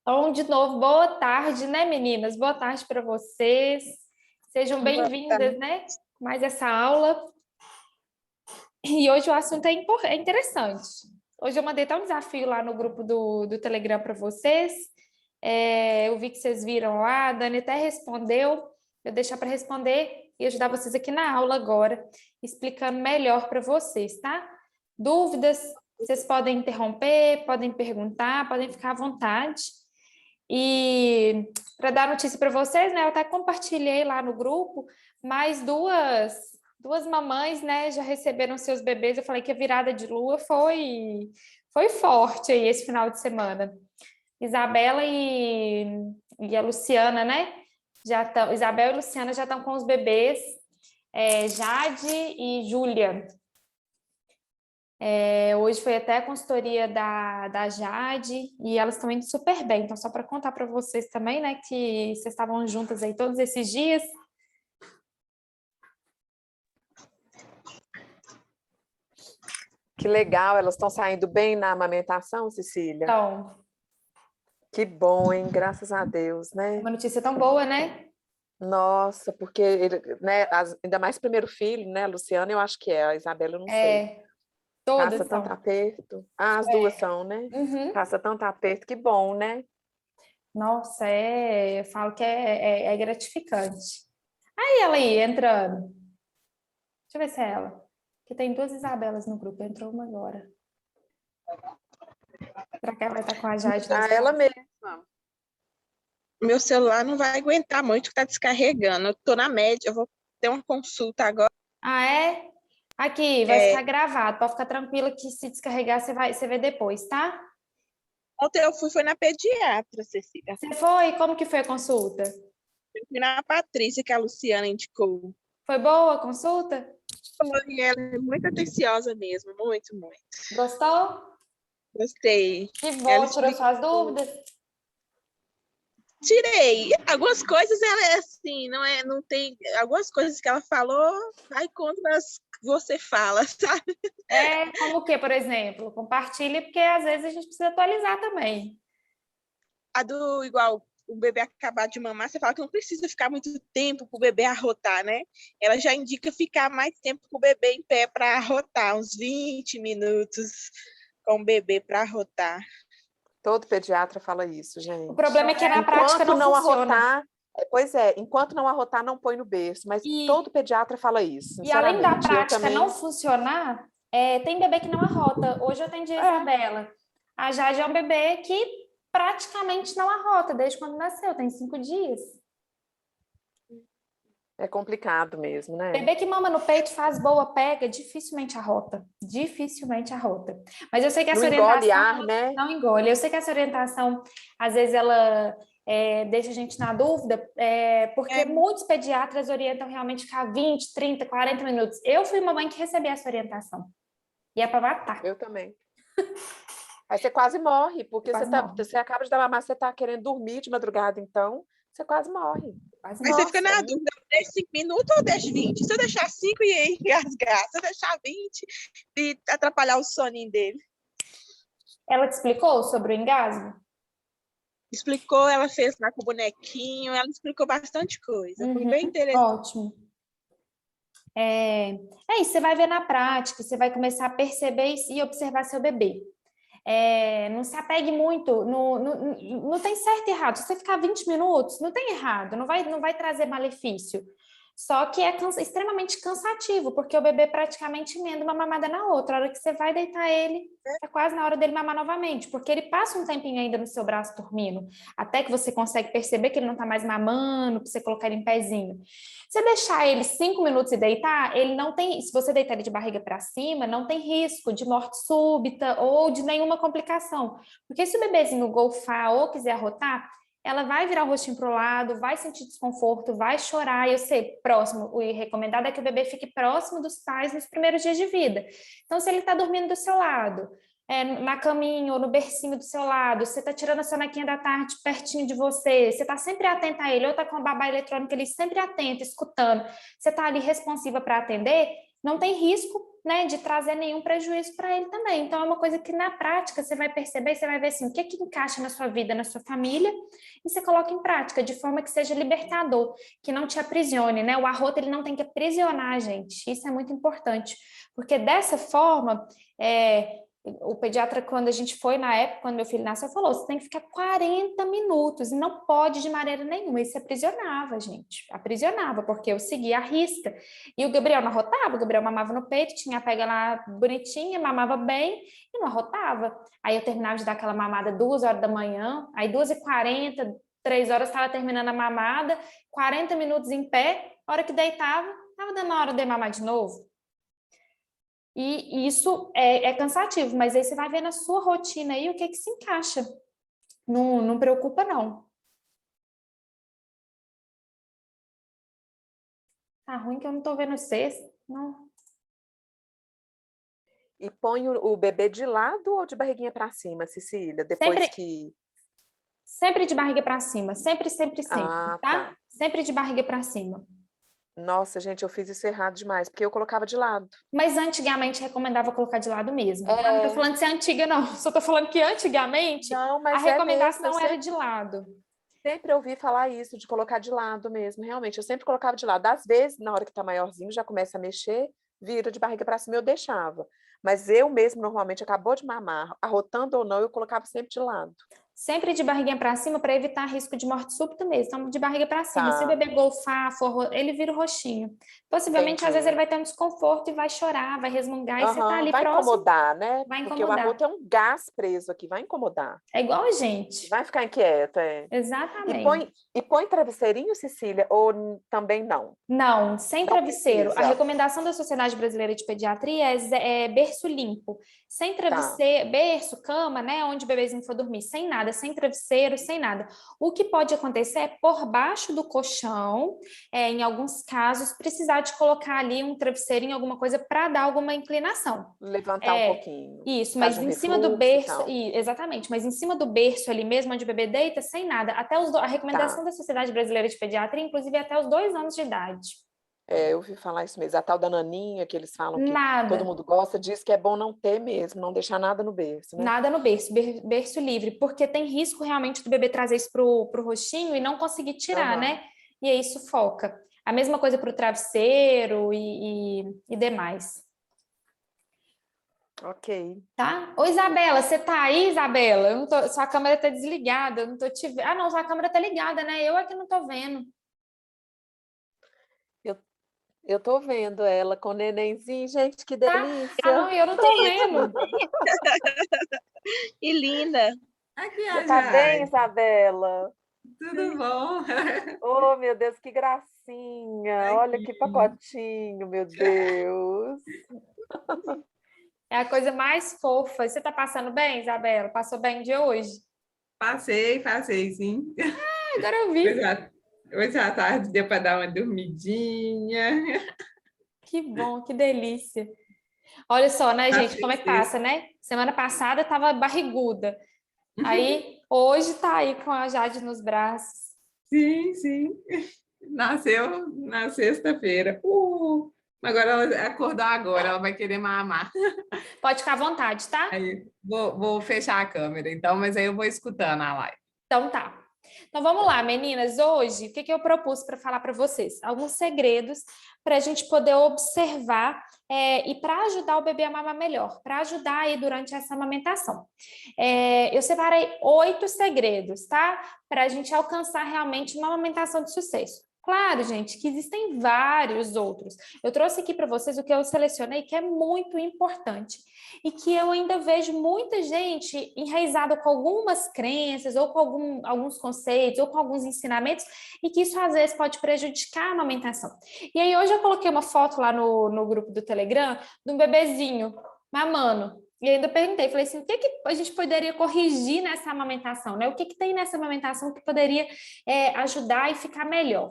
Então, de novo, boa tarde, né, meninas? Boa tarde para vocês. Sejam Boa bem-vindas, tarde. né? Mais essa aula. E hoje o assunto é interessante. Hoje eu mandei até um desafio lá no grupo do Telegram para vocês. Eu vi que vocês viram lá, a Dani até respondeu. Eu vou deixar para responder e ajudar vocês aqui na aula agora, explicando melhor para vocês, tá? Dúvidas, vocês podem interromper, podem perguntar, podem ficar à vontade. E para dar notícia para vocês, né, eu até compartilhei lá no grupo, mais duas mamães, né, já receberam seus bebês. Eu falei que a virada de lua foi forte aí esse final de semana. Isabela e a Luciana, né? Isabel e Luciana já estão com os bebês, Jade e Júlia. Hoje foi até a consultoria da Jade e elas estão indo super bem. Então, só para contar para vocês também, né, que vocês estavam juntas aí todos esses dias. Que legal, elas estão saindo bem na amamentação, Cecília? Então, Que bom, hein? Graças a Deus, né? uma notícia tão boa, né? Nossa, porque ele, né, ainda mais primeiro filho, né? A Luciana, eu acho que é, a Isabela, eu não sei. Passa Todas tanto são. aperto. Ah, as duas são, né? Uhum. Passa tanto aperto, que bom, né? Nossa, eu falo que é gratificante. Aí ela aí, entrando. Deixa eu ver se é ela. Que tem duas Isabelas no grupo, entrou uma agora. Será que ela vai estar com a Jade Ah, nesse ela caso? mesma. Meu celular não vai aguentar muito que está descarregando. Eu estou na média, eu vou ter uma consulta agora. Ah, é? Aqui, vai É, ficar gravado. Pode ficar tranquila que se descarregar, você vê depois, tá? ontem eu foi na pediatra, Cecília. Você foi? Como que foi a consulta? Eu fui na Patrícia, que a Luciana indicou. Foi boa a consulta? E ela é muito atenciosa mesmo, muito, muito. Gostou? Gostei. Que Ela bom, tirou suas explicou. dúvidas? Tirei. Algumas coisas ela é assim, não tem. Algumas coisas que ela falou, vai contra as que você fala, sabe? Como o que, por exemplo? Compartilhe, porque às vezes a gente precisa atualizar também. A do igual o bebê acabar de mamar, você fala que não precisa ficar muito tempo para o bebê arrotar, né? Ela já indica ficar mais tempo com o bebê em pé para arrotar, uns 20 minutos com o bebê para arrotar. Todo pediatra fala isso, O gente. problema é que na prática Enquanto não não funciona. arrotar, pois é, enquanto não arrotar, não põe no berço, mas todo E, pediatra fala isso, e além da sinceramente. Eu prática não também. funcionar, tem bebê que não arrota. Hoje eu atendi a Isabela. A Jade é um bebê que praticamente não arrota, desde quando nasceu, tem 5 dias. É complicado mesmo, né? Bebê que mama no peito, faz boa, pega, dificilmente arrota. Dificilmente arrota. Mas eu sei que Não essa engole orientação ar, né? não engole. Eu sei que essa orientação, às vezes, ela deixa a gente na dúvida, porque muitos pediatras orientam realmente ficar 20, 30, 40 minutos. Eu fui uma mãe que recebi essa orientação. E é para matar. Eu também. Aí você quase morre, porque Quase morre. você acaba de dar mamar, você está querendo dormir de madrugada, então você quase morre. Quase Mas você morre. fica na dúvida, eu deixo 5 minutos ou deixo 20? Se eu deixar 5 e engasgar, se eu deixar 20 e atrapalhar o soninho dele. Ela te explicou sobre o engasgo? Explicou, ela fez lá com o bonequinho, ela explicou bastante coisa. Foi bem interessante. Ótimo. Isso, você vai ver na prática, você vai começar a perceber e observar seu bebê. Não se apegue muito, não tem certo e errado. Se você ficar 20 minutos, não tem errado, não vai trazer malefício. Só que é extremamente cansativo, porque o bebê praticamente emenda uma mamada na outra. A hora que você vai deitar ele, é quase na hora dele mamar novamente, porque ele passa um tempinho ainda no seu braço dormindo, até que você consegue perceber que ele não está mais mamando, para você colocar ele em pezinho. Se você deixar ele 5 minutos e deitar, ele não tem, se você deitar ele de barriga para cima, não tem risco de morte súbita ou de nenhuma complicação. Porque se o bebezinho golfar ou quiser arrotar, ela vai virar o rostinho para o lado, vai sentir desconforto, vai chorar. E eu sei, próximo, o recomendado é que o bebê fique próximo dos pais nos primeiros dias de vida. Então, se ele está dormindo do seu lado, na caminha ou no bercinho do seu lado, você está tirando a sonequinha da tarde pertinho de você está sempre atenta a ele, ou está com a babá eletrônica ali sempre atenta, escutando, você está ali responsiva para atender, não tem risco, né, de trazer nenhum prejuízo para ele também. Então, é uma coisa que na prática você vai perceber, você vai ver assim, o que encaixa na sua vida, na sua família, e você coloca em prática, de forma que seja libertador, que não te aprisione, né? O arroto, ele não tem que aprisionar a gente, isso é muito importante, porque dessa forma, o pediatra, quando a gente foi na época, quando meu filho nasceu, falou: você tem que ficar 40 minutos, e não pode de maneira nenhuma. Isso aprisionava, gente. Aprisionava, porque eu seguia a risca. E o Gabriel não arrotava, o Gabriel mamava no peito, tinha a pega lá bonitinha, mamava bem e não arrotava. Aí eu terminava de dar aquela mamada 2 horas da manhã, aí 2h40, 3 horas estava terminando a mamada, 40 minutos em pé, a hora que deitava, estava dando a hora de mamar de novo. E isso é cansativo, mas aí você vai ver na sua rotina aí o que se encaixa. Não preocupa, não. Tá ruim que eu não tô vendo vocês. Não. E põe o bebê de lado ou de barriguinha para cima, Cecília? Depois Sempre de barriga para cima. Sempre, Ah, tá? tá. Sempre de barriga para cima. Nossa, gente, eu fiz isso errado demais, porque eu colocava de lado. Mas antigamente recomendava colocar de lado mesmo. Não tô falando de ser antiga, não. Só tô falando que antigamente a recomendação era de lado. Sempre ouvi falar isso, de colocar de lado mesmo, realmente. Eu sempre colocava de lado. Às vezes, na hora que tá maiorzinho, já começa a mexer, vira de barriga para cima, eu deixava. Mas eu mesmo, normalmente, acabou de mamar, arrotando ou não, eu colocava sempre de lado. Sempre de barriguinha para cima para evitar risco de morte súbita mesmo. Então, de barriga para cima. Tá. Se o bebê golfar, ele vira o roxinho. Possivelmente, às vezes, ele vai ter um desconforto e vai chorar, vai resmungar, e você tá ali vai próximo. Incomodar, né? Vai incomodar. Porque o arroto é um gás preso aqui, vai incomodar. É igual a gente. Vai ficar inquieta, Exatamente. E põe travesseirinho, Cecília, ou também não? Não, sem não travesseiro. Precisa. A recomendação da Sociedade Brasileira de Pediatria é berço limpo. Sem travesseiro, berço, cama, né? Onde o bebezinho for dormir, sem nada, sem travesseiro, sem nada. O que pode acontecer é por baixo do colchão, em alguns casos, precisar de colocar ali um travesseirinho, alguma coisa para dar alguma inclinação. Levantar um pouquinho. Isso, mas em cima do berço, exatamente, mas em cima do berço ali mesmo, onde o bebê deita, sem nada. Até a recomendação da Sociedade Brasileira de Pediatria, inclusive até os 2 anos de idade. Eu ouvi falar isso mesmo. A tal da naninha, que eles falam que todo mundo gosta, diz que é bom não ter mesmo, não deixar nada no berço, né? Nada no berço, berço livre, porque tem risco realmente do bebê trazer isso pro roxinho e não conseguir tirar, né? E aí sufoca. A mesma coisa para o travesseiro e demais. Ok. Tá? Ô, Isabela, você tá aí, Isabela? Eu não tô, sua câmera tá desligada, eu não tô te vendo. Ah, não, sua câmera tá ligada, né? Eu é que não tô vendo. Eu tô vendo ela com o nenenzinho, gente, que delícia. Ah, não, eu não tô vendo. Que linda. Aqui, Você tá bem, Isabela? Tudo bom? Oh, meu Deus, que gracinha. Olha que pacotinho, meu Deus. É a coisa mais fofa. Você tá passando bem, Isabela? Passou bem de hoje? Passei, sim. Agora eu vi. Hoje à tarde deu para dar uma dormidinha. Que bom, que delícia. Olha só, né, gente, como é que passa, né? Semana passada estava barriguda. Aí, hoje tá aí com a Jade nos braços. Sim. Nasceu na sexta-feira. Agora ela acordou agora, ela vai querer mamar. Pode ficar à vontade, tá? Aí, vou fechar a câmera, então, mas aí eu vou escutando a live. Então tá. Então vamos lá, meninas. Hoje, o que eu propus para falar para vocês? Alguns segredos para a gente poder observar e para ajudar o bebê a mamar melhor, para ajudar aí durante essa amamentação. Eu separei 8 segredos, tá? Para a gente alcançar realmente uma amamentação de sucesso. Claro, gente, que existem vários outros. Eu trouxe aqui para vocês o que eu selecionei, que é muito importante e que eu ainda vejo muita gente enraizada com algumas crenças ou com alguns conceitos ou com alguns ensinamentos e que isso às vezes pode prejudicar a amamentação. E aí hoje eu coloquei uma foto lá no grupo do Telegram de um bebezinho mamando. E ainda perguntei, falei assim, o que a gente poderia corrigir nessa amamentação, né? O que tem nessa amamentação que poderia ajudar e ficar melhor?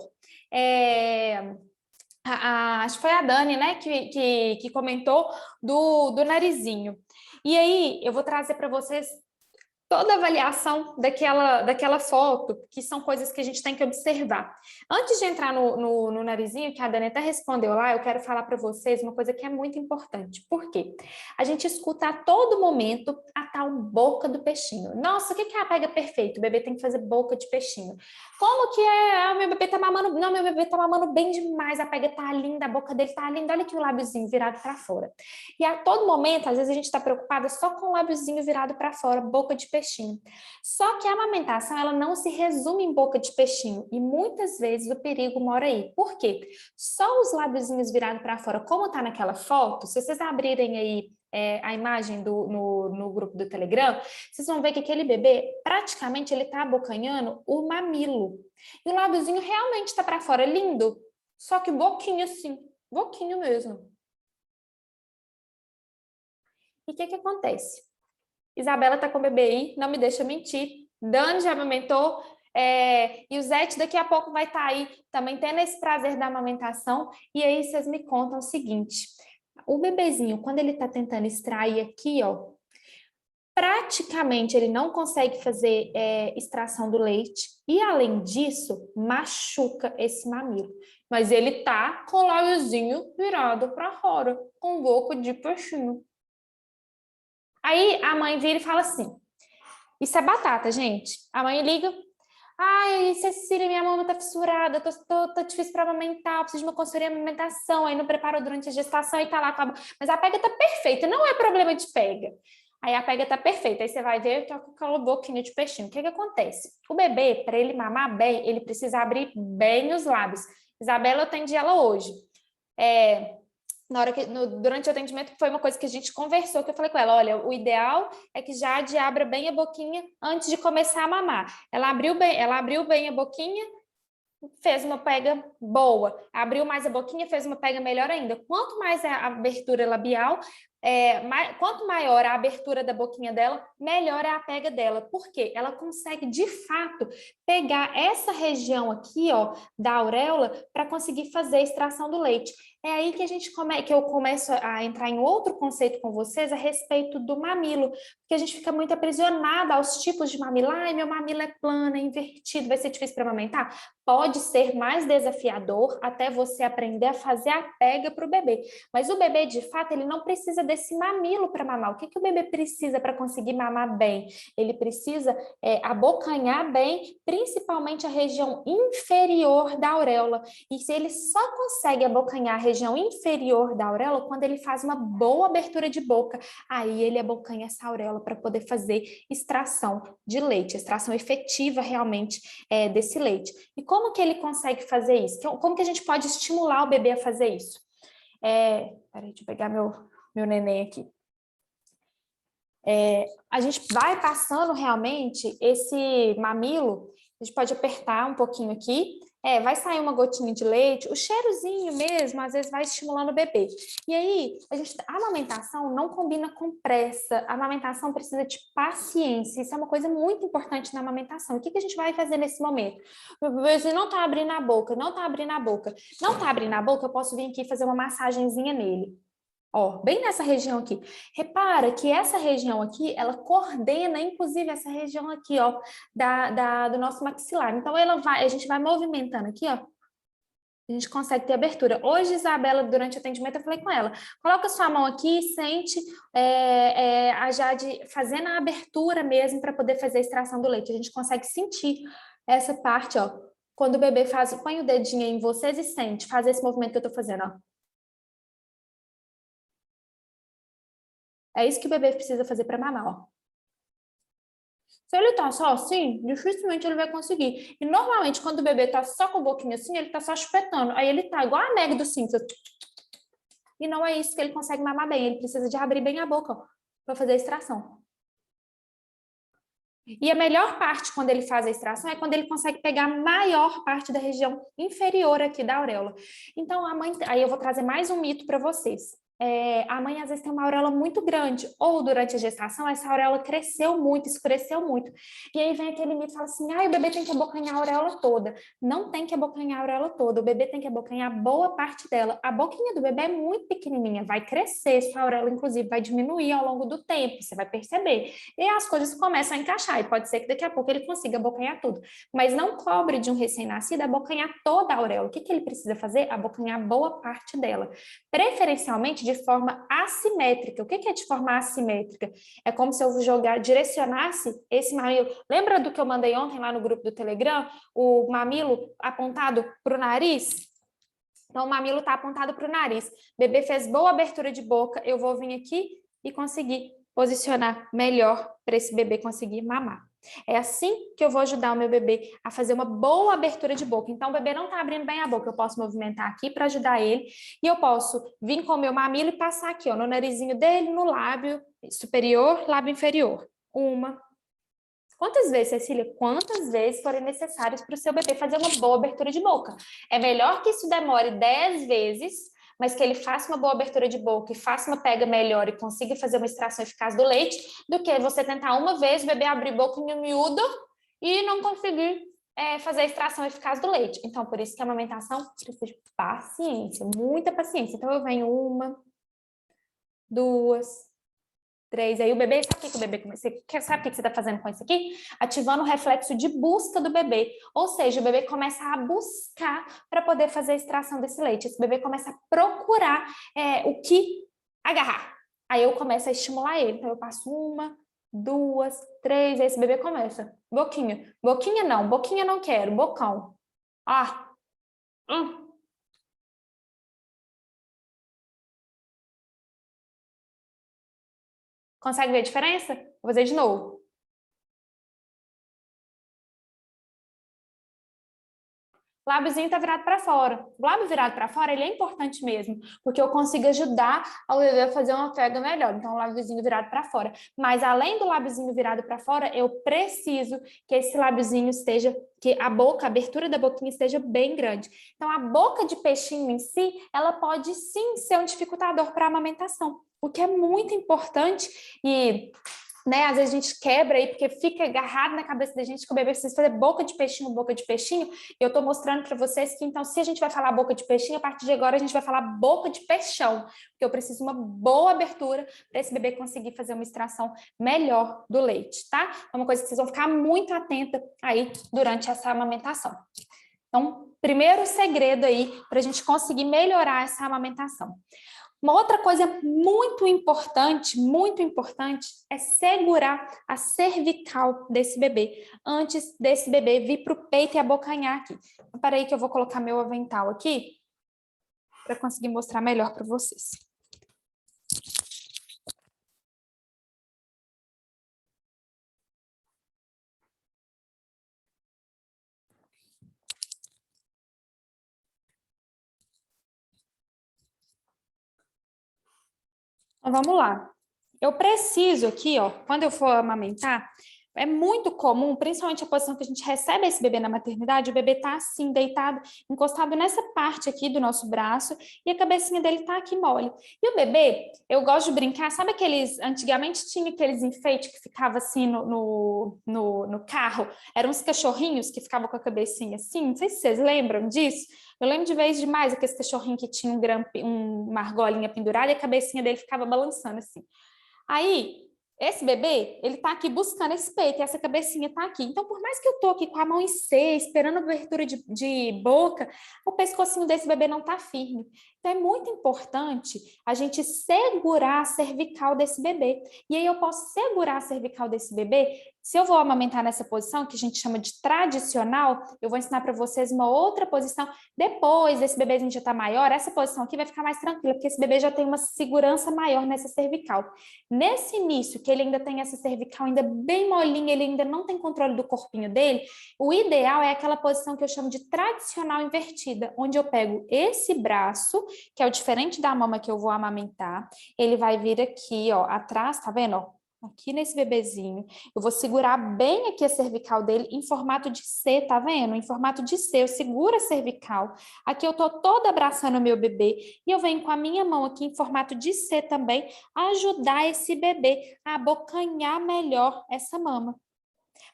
Acho que foi a Dani, né, que comentou do narizinho. E aí, eu vou trazer para vocês toda a avaliação daquela foto, que são coisas que a gente tem que observar. Antes de entrar no narizinho, que a Dani até respondeu lá, eu quero falar para vocês uma coisa que é muito importante. Por quê? A gente escuta a todo momento a tal boca do peixinho. Nossa, o que é a pega perfeito? O bebê tem que fazer boca de peixinho. Como que é? Ah, meu bebê tá mamando. Não, meu bebê tá mamando bem demais, a pega tá linda, a boca dele tá linda, olha aqui o lábiozinho virado para fora. E a todo momento, às vezes a gente está preocupada só com o lábiozinho virado para fora, boca de peixinho. Só que a amamentação, ela não se resume em boca de peixinho, e muitas vezes o perigo mora aí. Por quê? Só os lábiozinhos virados para fora, como tá naquela foto, se vocês abrirem aí a imagem no grupo do Telegram, vocês vão ver que aquele bebê, praticamente, ele tá abocanhando o mamilo. E o lábiozinho realmente tá para fora, lindo, só que boquinha assim, boquinho mesmo. E o que acontece? Isabela tá com o bebê aí, não me deixa mentir. Dani já amamentou, e o Zete daqui a pouco vai estar aí também tendo esse prazer da amamentação. E aí vocês me contam o seguinte: o bebezinho, quando ele tá tentando extrair aqui, ó, praticamente ele não consegue fazer extração do leite, e além disso, machuca esse mamilo. Mas ele tá com o lábiozinho virado para fora, com boca de peixinho. Aí a mãe vira e fala assim, isso é batata, gente. A mãe liga, ai, Cecília, minha mama tá fissurada, tô difícil para amamentar, preciso de uma consultoria de amamentação, aí não preparou durante a gestação e tá lá com a... Mas a pega tá perfeita, não é problema de pega. Aí a pega tá perfeita, aí você vai ver que é aquela boquinha de peixinho. O que acontece? O bebê, para ele mamar bem, ele precisa abrir bem os lábios. Isabela, eu atendi ela hoje. Durante o atendimento, foi uma coisa que a gente conversou, que eu falei com ela, olha, o ideal é que Jade abra bem a boquinha antes de começar a mamar. Ela abriu bem a boquinha, fez uma pega boa. Abriu mais a boquinha, fez uma pega melhor ainda. Quanto mais a abertura labial, quanto maior a abertura da boquinha dela, melhor é a pega dela. Por quê? Ela consegue, de fato, pegar essa região aqui, ó, da auréola para conseguir fazer a extração do leite. É aí que eu começo a entrar em outro conceito com vocês a respeito do mamilo, porque a gente fica muito aprisionada aos tipos de mamilo. Ai, meu mamilo é plano, é invertido, vai ser difícil para amamentar? Pode ser mais desafiador até você aprender a fazer a pega para o bebê. Mas o bebê, de fato, ele não precisa desse mamilo para mamar. O que o bebê precisa para conseguir mamar bem? Ele precisa abocanhar bem, principalmente a região inferior da auréola. E se ele só consegue abocanhar a região inferior da auréola quando ele faz uma boa abertura de boca, aí ele abocanha essa auréola para poder fazer extração de leite, extração efetiva realmente desse leite. E como que ele consegue fazer isso? Como que a gente pode estimular o bebê a fazer isso? Peraí, deixa eu pegar meu neném aqui. A gente vai passando realmente esse mamilo, a gente pode apertar um pouquinho aqui, vai sair uma gotinha de leite, o cheirozinho mesmo, às vezes vai estimulando o bebê. E aí, a amamentação não combina com pressa, a amamentação precisa de paciência, isso é uma coisa muito importante na amamentação. O que a gente vai fazer nesse momento? O bebê não tá abrindo a boca, não tá abrindo a boca. Não tá abrindo a boca, eu posso vir aqui fazer uma massagenzinha nele. Ó, bem nessa região aqui. Repara que essa região aqui, ela coordena, inclusive, essa região aqui, ó, do nosso maxilar. Então, a gente vai movimentando aqui, ó. A gente consegue ter abertura. Hoje, Isabela, durante o atendimento, eu falei com ela, coloca sua mão aqui e sente a Jade fazendo a abertura mesmo para poder fazer a extração do leite. A gente consegue sentir essa parte, ó. Quando o bebê põe o dedinho em vocês e sente, faz esse movimento que eu tô fazendo, ó. É isso que o bebê precisa fazer para mamar, ó. Se ele tá só assim, dificilmente ele vai conseguir. E normalmente, quando o bebê tá só com o boquinho assim, ele tá só chupetando. Aí ele tá igual a nega do Simpsons. E não é isso que ele consegue mamar bem. Ele precisa de abrir bem a boca, ó, para fazer a extração. E a melhor parte quando ele faz a extração é quando ele consegue pegar a maior parte da região inferior aqui da auréola. Então, aí eu vou trazer mais um mito para vocês. a mãe às vezes tem uma auréola muito grande, ou durante a gestação essa auréola cresceu muito, escureceu muito. E aí vem aquele mito e fala assim, o bebê tem que abocanhar a auréola toda. Não tem que abocanhar a auréola toda, o bebê tem que abocanhar boa parte dela. A boquinha do bebê é muito pequenininha, vai crescer, sua auréola inclusive vai diminuir ao longo do tempo, você vai perceber. E as coisas começam a encaixar, e pode ser que daqui a pouco ele consiga abocanhar tudo. Mas não cobre de um recém-nascido abocanhar toda a auréola. O que ele precisa fazer? Abocanhar boa parte dela. Preferencialmente de forma assimétrica. O que é de forma assimétrica? É como se eu direcionasse esse mamilo. Lembra do que eu mandei ontem lá no grupo do Telegram? O mamilo apontado para o nariz? Então, o mamilo está apontado para o nariz. O bebê fez boa abertura de boca, eu vou vir aqui e conseguir posicionar melhor para esse bebê conseguir mamar. É assim que eu vou ajudar o meu bebê a fazer uma boa abertura de boca. Então, o bebê não está abrindo bem a boca, eu posso movimentar aqui para ajudar ele, e eu posso vir com o meu mamilo e passar aqui, ó, no narizinho dele, no lábio superior, lábio inferior. Quantas vezes, Cecília? Quantas vezes forem necessárias para o seu bebê fazer uma boa abertura de boca? É melhor que isso demore 10 vezes, mas que ele faça uma boa abertura de boca e faça uma pega melhor e consiga fazer uma extração eficaz do leite, do que você tentar uma vez, o bebê abrir boca miúdo e não conseguir fazer a extração eficaz do leite. Então, por isso que a amamentação precisa de paciência, muita paciência. Então, eu venho 1, 2, 3. Aí o bebê, sabe o que o bebê começa? Sabe o que você está fazendo com isso aqui? Ativando o reflexo de busca do bebê. Ou seja, o bebê começa a buscar para poder fazer a extração desse leite. Esse bebê começa a procurar o que agarrar. Aí eu começo a estimular ele. Então eu passo 1, 2, 3. Aí esse bebê começa. Boquinha. Boquinha não quero. Bocão. Consegue ver a diferença? Vou fazer de novo. O lábiozinho está virado para fora. O lábio virado para fora, ele é importante mesmo, porque eu consigo ajudar ao bebê a fazer uma pega melhor. Então, o lábiozinho virado para fora. Mas, além do lábiozinho virado para fora, eu preciso que esse lábiozinho esteja, que a abertura da boquinha esteja bem grande. Então, a boca de peixinho em si, ela pode sim ser um dificultador para a amamentação, o que é muito importante e... às vezes a gente quebra aí, porque fica agarrado na cabeça da gente que o bebê precisa fazer boca de peixinho, e eu tô mostrando para vocês que, então, se a gente vai falar boca de peixinho, a partir de agora a gente vai falar boca de peixão, porque eu preciso de uma boa abertura para esse bebê conseguir fazer uma extração melhor do leite, tá? É uma coisa que vocês vão ficar muito atenta aí durante essa amamentação. Então, primeiro segredo aí para a gente conseguir melhorar essa amamentação. Uma outra coisa muito importante, é segurar a cervical desse bebê, antes desse bebê vir para o peito e abocanhar aqui. Então, peraí que eu vou colocar meu avental aqui, para conseguir mostrar melhor para vocês. Então, vamos lá. Eu preciso aqui, ó, quando eu for amamentar, é muito comum, principalmente a posição que a gente recebe esse bebê na maternidade, o bebê tá assim, deitado, encostado nessa parte aqui do nosso braço, e a cabecinha dele tá aqui mole. E o bebê, eu gosto de brincar, sabe antigamente tinha aqueles enfeites que ficava assim no carro, eram uns cachorrinhos que ficavam com a cabecinha assim, não sei se vocês lembram disso. Eu lembro de vez demais aquele cachorrinho que tinha uma argolinha pendurada e a cabecinha dele ficava balançando assim. Aí, esse bebê, ele tá aqui buscando esse peito e essa cabecinha tá aqui. Então, por mais que eu tô aqui com a mão em C, esperando a abertura de boca, o pescocinho desse bebê não tá firme. Então, é muito importante a gente segurar a cervical desse bebê. E aí, eu posso segurar a cervical desse bebê. Se eu vou amamentar nessa posição, que a gente chama de tradicional, eu vou ensinar para vocês uma outra posição. Depois desse bebezinho já tá maior, essa posição aqui vai ficar mais tranquila, porque esse bebê já tem uma segurança maior nessa cervical. Nesse início, que ele ainda tem essa cervical ainda bem molinha, ele ainda não tem controle do corpinho dele, o ideal é aquela posição que eu chamo de tradicional invertida, onde eu pego esse braço, que é o diferente da mama que eu vou amamentar, ele vai vir aqui, ó, atrás, tá vendo, ó? aqui nesse bebezinho. Eu vou segurar bem aqui a cervical dele em formato de C, tá vendo? Em formato de C, eu seguro a cervical. Aqui eu tô toda abraçando o meu bebê e eu venho com a minha mão aqui em formato de C também, ajudar esse bebê a abocanhar melhor essa mama.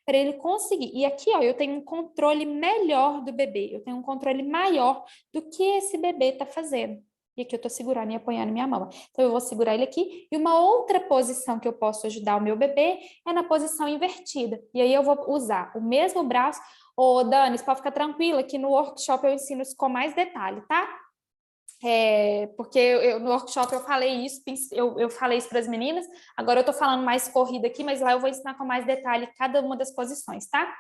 Para ele conseguir. E aqui, ó, eu tenho um controle melhor do bebê. Eu tenho um controle maior do que esse bebê tá fazendo. E aqui eu tô segurando e apoiando minha mama. Então, eu vou segurar ele aqui. E uma outra posição que eu posso ajudar o meu bebê é na posição invertida. E aí eu vou usar o mesmo braço. Ô, Dani, você pode ficar tranquila que no workshop eu ensino isso com mais detalhe, tá? Porque no workshop eu falei isso, eu falei isso para as meninas, agora eu tô falando mais corrida aqui, mas lá eu vou ensinar com mais detalhe cada uma das posições, tá?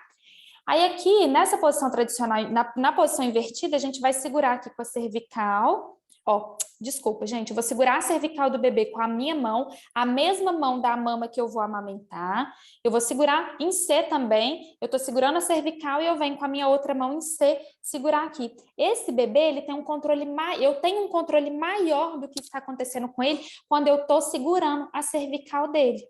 Aí aqui, nessa posição tradicional, na posição invertida, a gente vai segurar aqui com a cervical, ó, desculpa, gente, eu vou segurar a cervical do bebê com a minha mão, a mesma mão da mama que eu vou amamentar, eu vou segurar em C também, eu tô segurando a cervical e eu venho com a minha outra mão em C, segurar aqui. Esse bebê, ele tem um controle eu tenho um controle maior do que está acontecendo com ele quando eu tô segurando a cervical dele.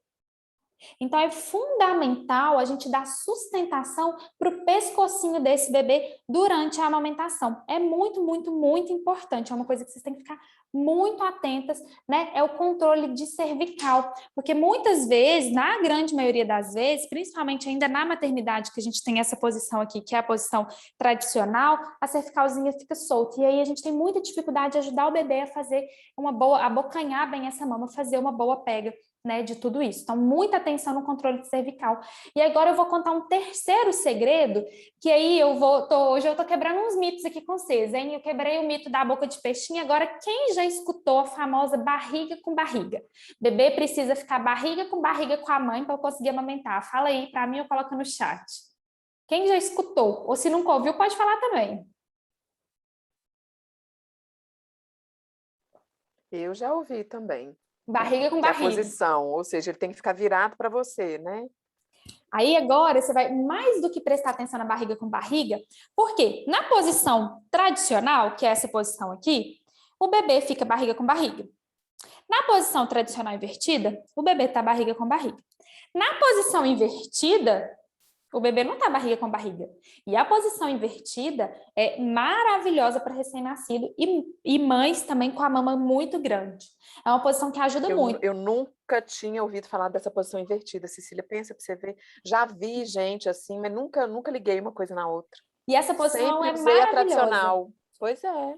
Então, é fundamental a gente dar sustentação para o pescocinho desse bebê durante a amamentação. É muito, muito, muito importante. É uma coisa que vocês têm que ficar muito atentas, né? É o controle de cervical. Porque muitas vezes, na grande maioria das vezes, principalmente ainda na maternidade, que a gente tem essa posição aqui, que é a posição tradicional, a cervicalzinha fica solta. E aí a gente tem muita dificuldade de ajudar o bebê a fazer uma boa, abocanhar bem essa mama, fazer uma boa pega, né, de tudo isso. Então, muita atenção no controle cervical. E agora eu vou contar um terceiro segredo, que aí hoje eu tô quebrando uns mitos aqui com vocês, hein? Eu quebrei o mito da boca de peixinho, agora quem já escutou a famosa barriga com barriga? Bebê precisa ficar barriga com a mãe para eu conseguir amamentar. Fala aí para mim ou coloca no chat. Quem já escutou? Ou se nunca ouviu, pode falar também. Eu já ouvi também. Barriga com barriga. É a posição, ou seja, ele tem que ficar virado para você, né? Aí agora você vai mais do que prestar atenção na barriga com barriga, porque na posição tradicional, que é essa posição aqui, o bebê fica barriga com barriga. Na posição tradicional invertida, o bebê tá barriga com barriga. Na posição invertida, o bebê não tá barriga com barriga. E a posição invertida é maravilhosa para recém-nascido e mães também com a mama muito grande. É uma posição que ajuda muito. Eu nunca tinha ouvido falar dessa posição invertida, Cecília. Pensa para você ver. Já vi gente assim, mas nunca liguei uma coisa na outra. E essa posição Sempre é usei a maravilhosa. tradicional. Pois é.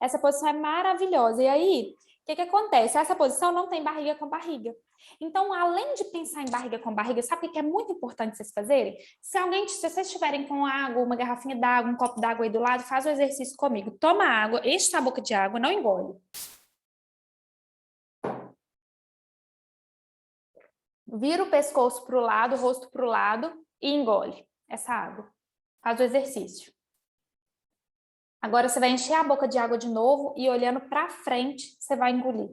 Essa posição é maravilhosa. E aí, o que acontece? Essa posição não tem barriga com barriga. Então, além de pensar em barriga com barriga, sabe o que é muito importante vocês fazerem? Se vocês estiverem com água, uma garrafinha d'água, um copo d'água aí do lado, faz o exercício comigo. Toma água, enche a boca de água, não engole. Vira o pescoço para o lado, o rosto para o lado e engole essa água. Faz o exercício. Agora você vai encher a boca de água de novo e olhando para frente, você vai engolir.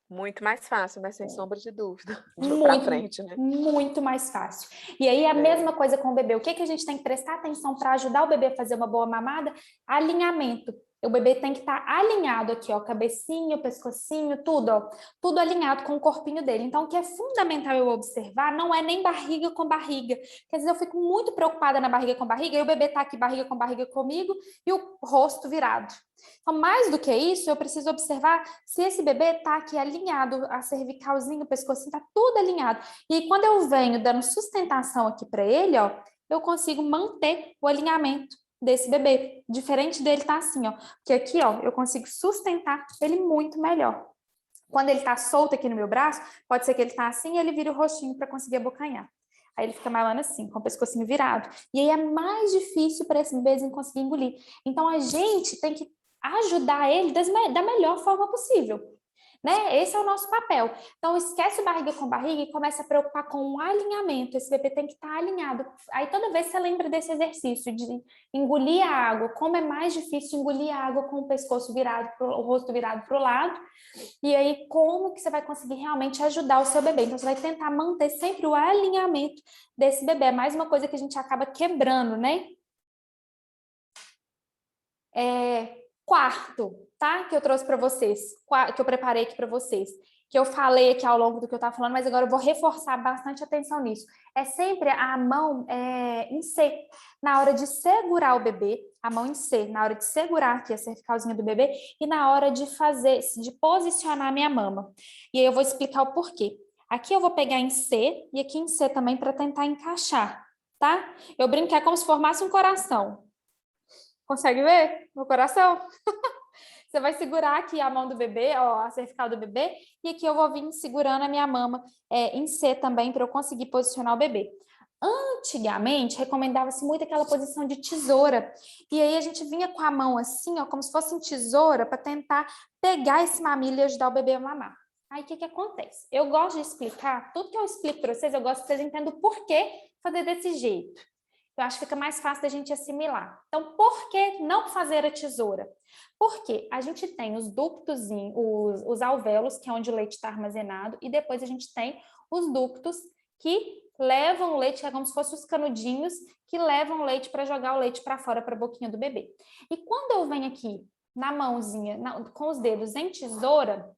Muito mais fácil, né? Sem sombra de dúvida. Muito, frente, né? Muito mais fácil. E aí a mesma coisa com o bebê. O que a gente tem que prestar atenção para ajudar o bebê a fazer uma boa mamada? Alinhamento. O bebê tem que estar alinhado aqui, ó, cabecinha, pescocinho, tudo, ó, tudo alinhado com o corpinho dele. Então, o que é fundamental eu observar não é nem barriga com barriga. Quer dizer, eu fico muito preocupada na barriga com barriga, e o bebê tá aqui barriga com barriga comigo e o rosto virado. Então, mais do que isso, eu preciso observar se esse bebê tá aqui alinhado, a cervicalzinha, o pescocinho, tá tudo alinhado. E quando eu venho dando sustentação aqui para ele, ó, eu consigo manter o alinhamento desse bebê, diferente dele tá assim, ó, porque aqui, ó, eu consigo sustentar ele muito melhor. Quando ele tá solto aqui no meu braço, pode ser que ele tá assim e ele vira o rostinho para conseguir abocanhar. Aí ele fica mamando assim, com o pescocinho virado. E aí é mais difícil para esse bebezinho conseguir engolir. Então a gente tem que ajudar ele da melhor forma possível, né? Esse é o nosso papel. Então, esquece o barriga com barriga e começa a preocupar com o alinhamento. Esse bebê tem que estar alinhado. Aí, toda vez você lembra desse exercício de engolir a água, como é mais difícil engolir a água com o pescoço virado, o rosto virado para o lado. E aí, como que você vai conseguir realmente ajudar o seu bebê? Então, você vai tentar manter sempre o alinhamento desse bebê. É mais uma coisa que a gente acaba quebrando, né? Quarto. tá? Que eu trouxe para vocês, que eu preparei aqui para vocês, que eu falei aqui ao longo do que eu estava falando, mas agora eu vou reforçar bastante atenção nisso. É sempre a mão em C, na hora de segurar o bebê, a mão em C, na hora de segurar aqui a cervicalzinha do bebê e na hora de posicionar a minha mama. E aí eu vou explicar o porquê. Aqui eu vou pegar em C e aqui em C também para tentar encaixar, tá? Eu brinco que é como se formasse um coração. Consegue ver meu coração? Você vai segurar aqui a mão do bebê, ó, a cervical do bebê, e aqui eu vou vir segurando a minha mama em C também, para eu conseguir posicionar o bebê. Antigamente, recomendava-se muito aquela posição de tesoura, e aí a gente vinha com a mão assim, ó, como se fosse em tesoura, para tentar pegar esse mamilo e ajudar o bebê a mamar. Aí, o que acontece? Eu gosto de explicar, tudo que eu explico para vocês, eu gosto que vocês entendam o porquê fazer desse jeito. Eu acho que fica mais fácil da gente assimilar. Então, por que não fazer a tesoura? Porque a gente tem os ductos, os alvéolos, que é onde o leite está armazenado, e depois a gente tem os ductos que levam o leite, que é como se fossem os canudinhos, que levam o leite para jogar o leite para fora, para a boquinha do bebê. E quando eu venho aqui na mãozinha, com os dedos em tesoura,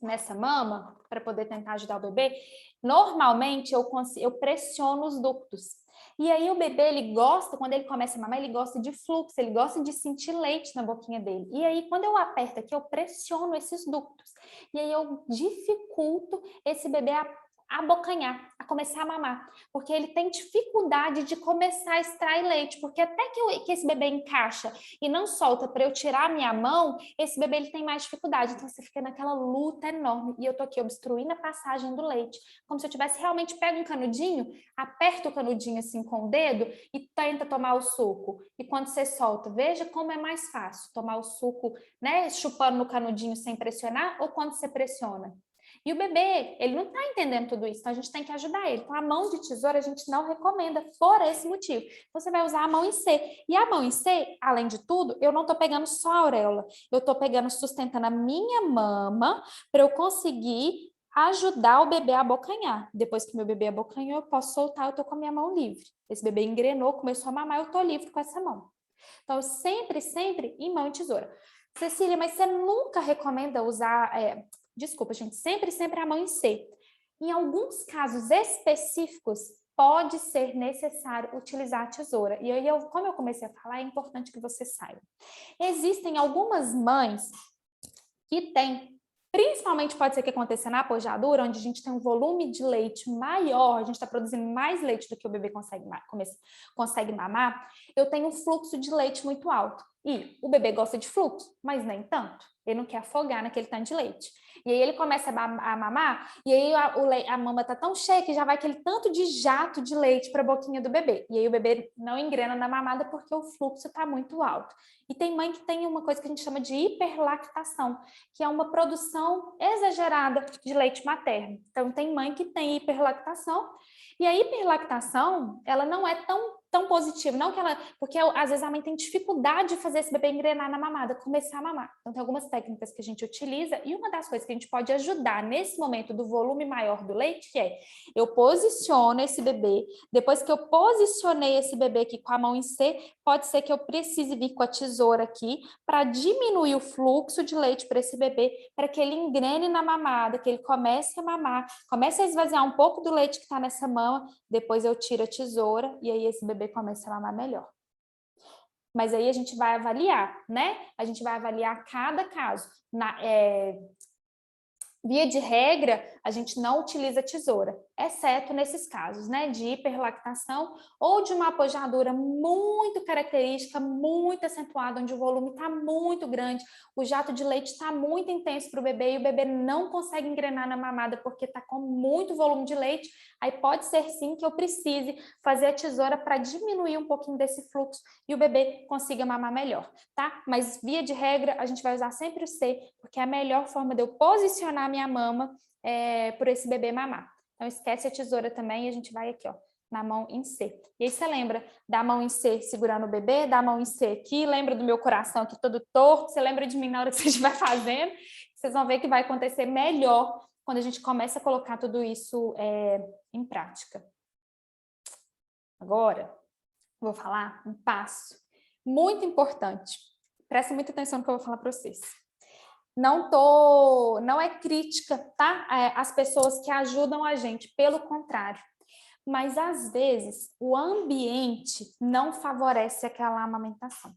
nessa mama, para poder tentar ajudar o bebê, normalmente eu pressiono os ductos. E aí o bebê, ele gosta, quando ele começa a mamar, ele gosta de fluxo, ele gosta de sentir leite na boquinha dele. E aí, quando eu aperto aqui, eu pressiono esses ductos. E aí eu dificulto esse bebê a abocanhar, a começar a mamar, porque ele tem dificuldade de começar a extrair leite, porque até que esse bebê encaixa e não solta para eu tirar a minha mão, esse bebê ele tem mais dificuldade, então você fica naquela luta enorme, e eu tô aqui obstruindo a passagem do leite, como se eu tivesse realmente pego um canudinho, aperta o canudinho assim com o dedo e tenta tomar o suco, e quando você solta, veja como é mais fácil tomar o suco, né, chupando no canudinho sem pressionar, ou quando você pressiona. E o bebê, ele não está entendendo tudo isso, então a gente tem que ajudar ele. Com a mão de tesoura, a gente não recomenda por esse motivo. Você vai usar a mão em C. E a mão em C, além de tudo, eu não estou pegando só a auréola. Eu estou pegando, sustentando a minha mama para eu conseguir ajudar o bebê a abocanhar. Depois que meu bebê abocanhou, eu posso soltar, eu estou com a minha mão livre. Esse bebê engrenou, começou a mamar, eu estou livre com essa mão. Então, sempre em mão e tesoura. Cecília, mas você nunca recomenda usar... Desculpa, gente, sempre a mão em C. Em alguns casos específicos, pode ser necessário utilizar a tesoura. E aí, como eu comecei a falar, é importante que você saiba. Existem algumas mães que têm, principalmente pode ser que aconteça na pojadura, onde a gente tem um volume de leite maior, a gente está produzindo mais leite do que o bebê consegue mamar, eu tenho um fluxo de leite muito alto. E o bebê gosta de fluxo, mas nem tanto. Ele não quer afogar naquele tanto de leite. E aí ele começa a mamar, e aí a mama tá tão cheia que já vai aquele tanto de jato de leite para a boquinha do bebê. E aí o bebê não engrena na mamada porque o fluxo tá muito alto. E tem mãe que tem uma coisa que a gente chama de hiperlactação, que é uma produção exagerada de leite materno. Então tem mãe que tem hiperlactação, e a hiperlactação, ela não é tão positiva, não que ela, porque às vezes a mãe tem dificuldade de fazer esse bebê engrenar na mamada, começar a mamar. Então tem algumas técnicas que a gente utiliza, e uma das coisas que a gente pode ajudar nesse momento do volume maior do leite, que é, eu posiciono esse bebê, depois que eu posicionei esse bebê aqui com a mão em C, pode ser que eu precise vir com a tesoura aqui para diminuir o fluxo de leite para esse bebê, para que ele engrene na mamada, que ele comece a mamar, comece a esvaziar um pouco do leite que está nessa mama, depois eu tiro a tesoura e aí esse bebê começa a mamar melhor. Mas aí a gente vai avaliar, né? A gente vai avaliar cada caso. Via de regra, a gente não utiliza tesoura, exceto nesses casos, né, de hiperlactação ou de uma apojadura muito característica, muito acentuada, onde o volume está muito grande, o jato de leite está muito intenso para o bebê e o bebê não consegue engrenar na mamada porque está com muito volume de leite, aí pode ser sim que eu precise fazer a tesoura para diminuir um pouquinho desse fluxo e o bebê consiga mamar melhor, tá? Mas via de regra, a gente vai usar sempre o C, porque é a melhor forma de eu posicionar minha mama por esse bebê mamar. Então, esquece a tesoura também e a gente vai aqui, ó, na mão em C. E aí você lembra da mão em C segurando o bebê, da mão em C aqui, lembra do meu coração aqui todo torto, você lembra de mim na hora que você estiver fazendo, vocês vão ver que vai acontecer melhor quando a gente começa a colocar tudo isso em prática. Agora, vou falar um passo muito importante. Presta muita atenção no que eu vou falar para vocês. Não é crítica, tá? As pessoas que ajudam a gente, pelo contrário. Mas, às vezes, o ambiente não favorece aquela amamentação.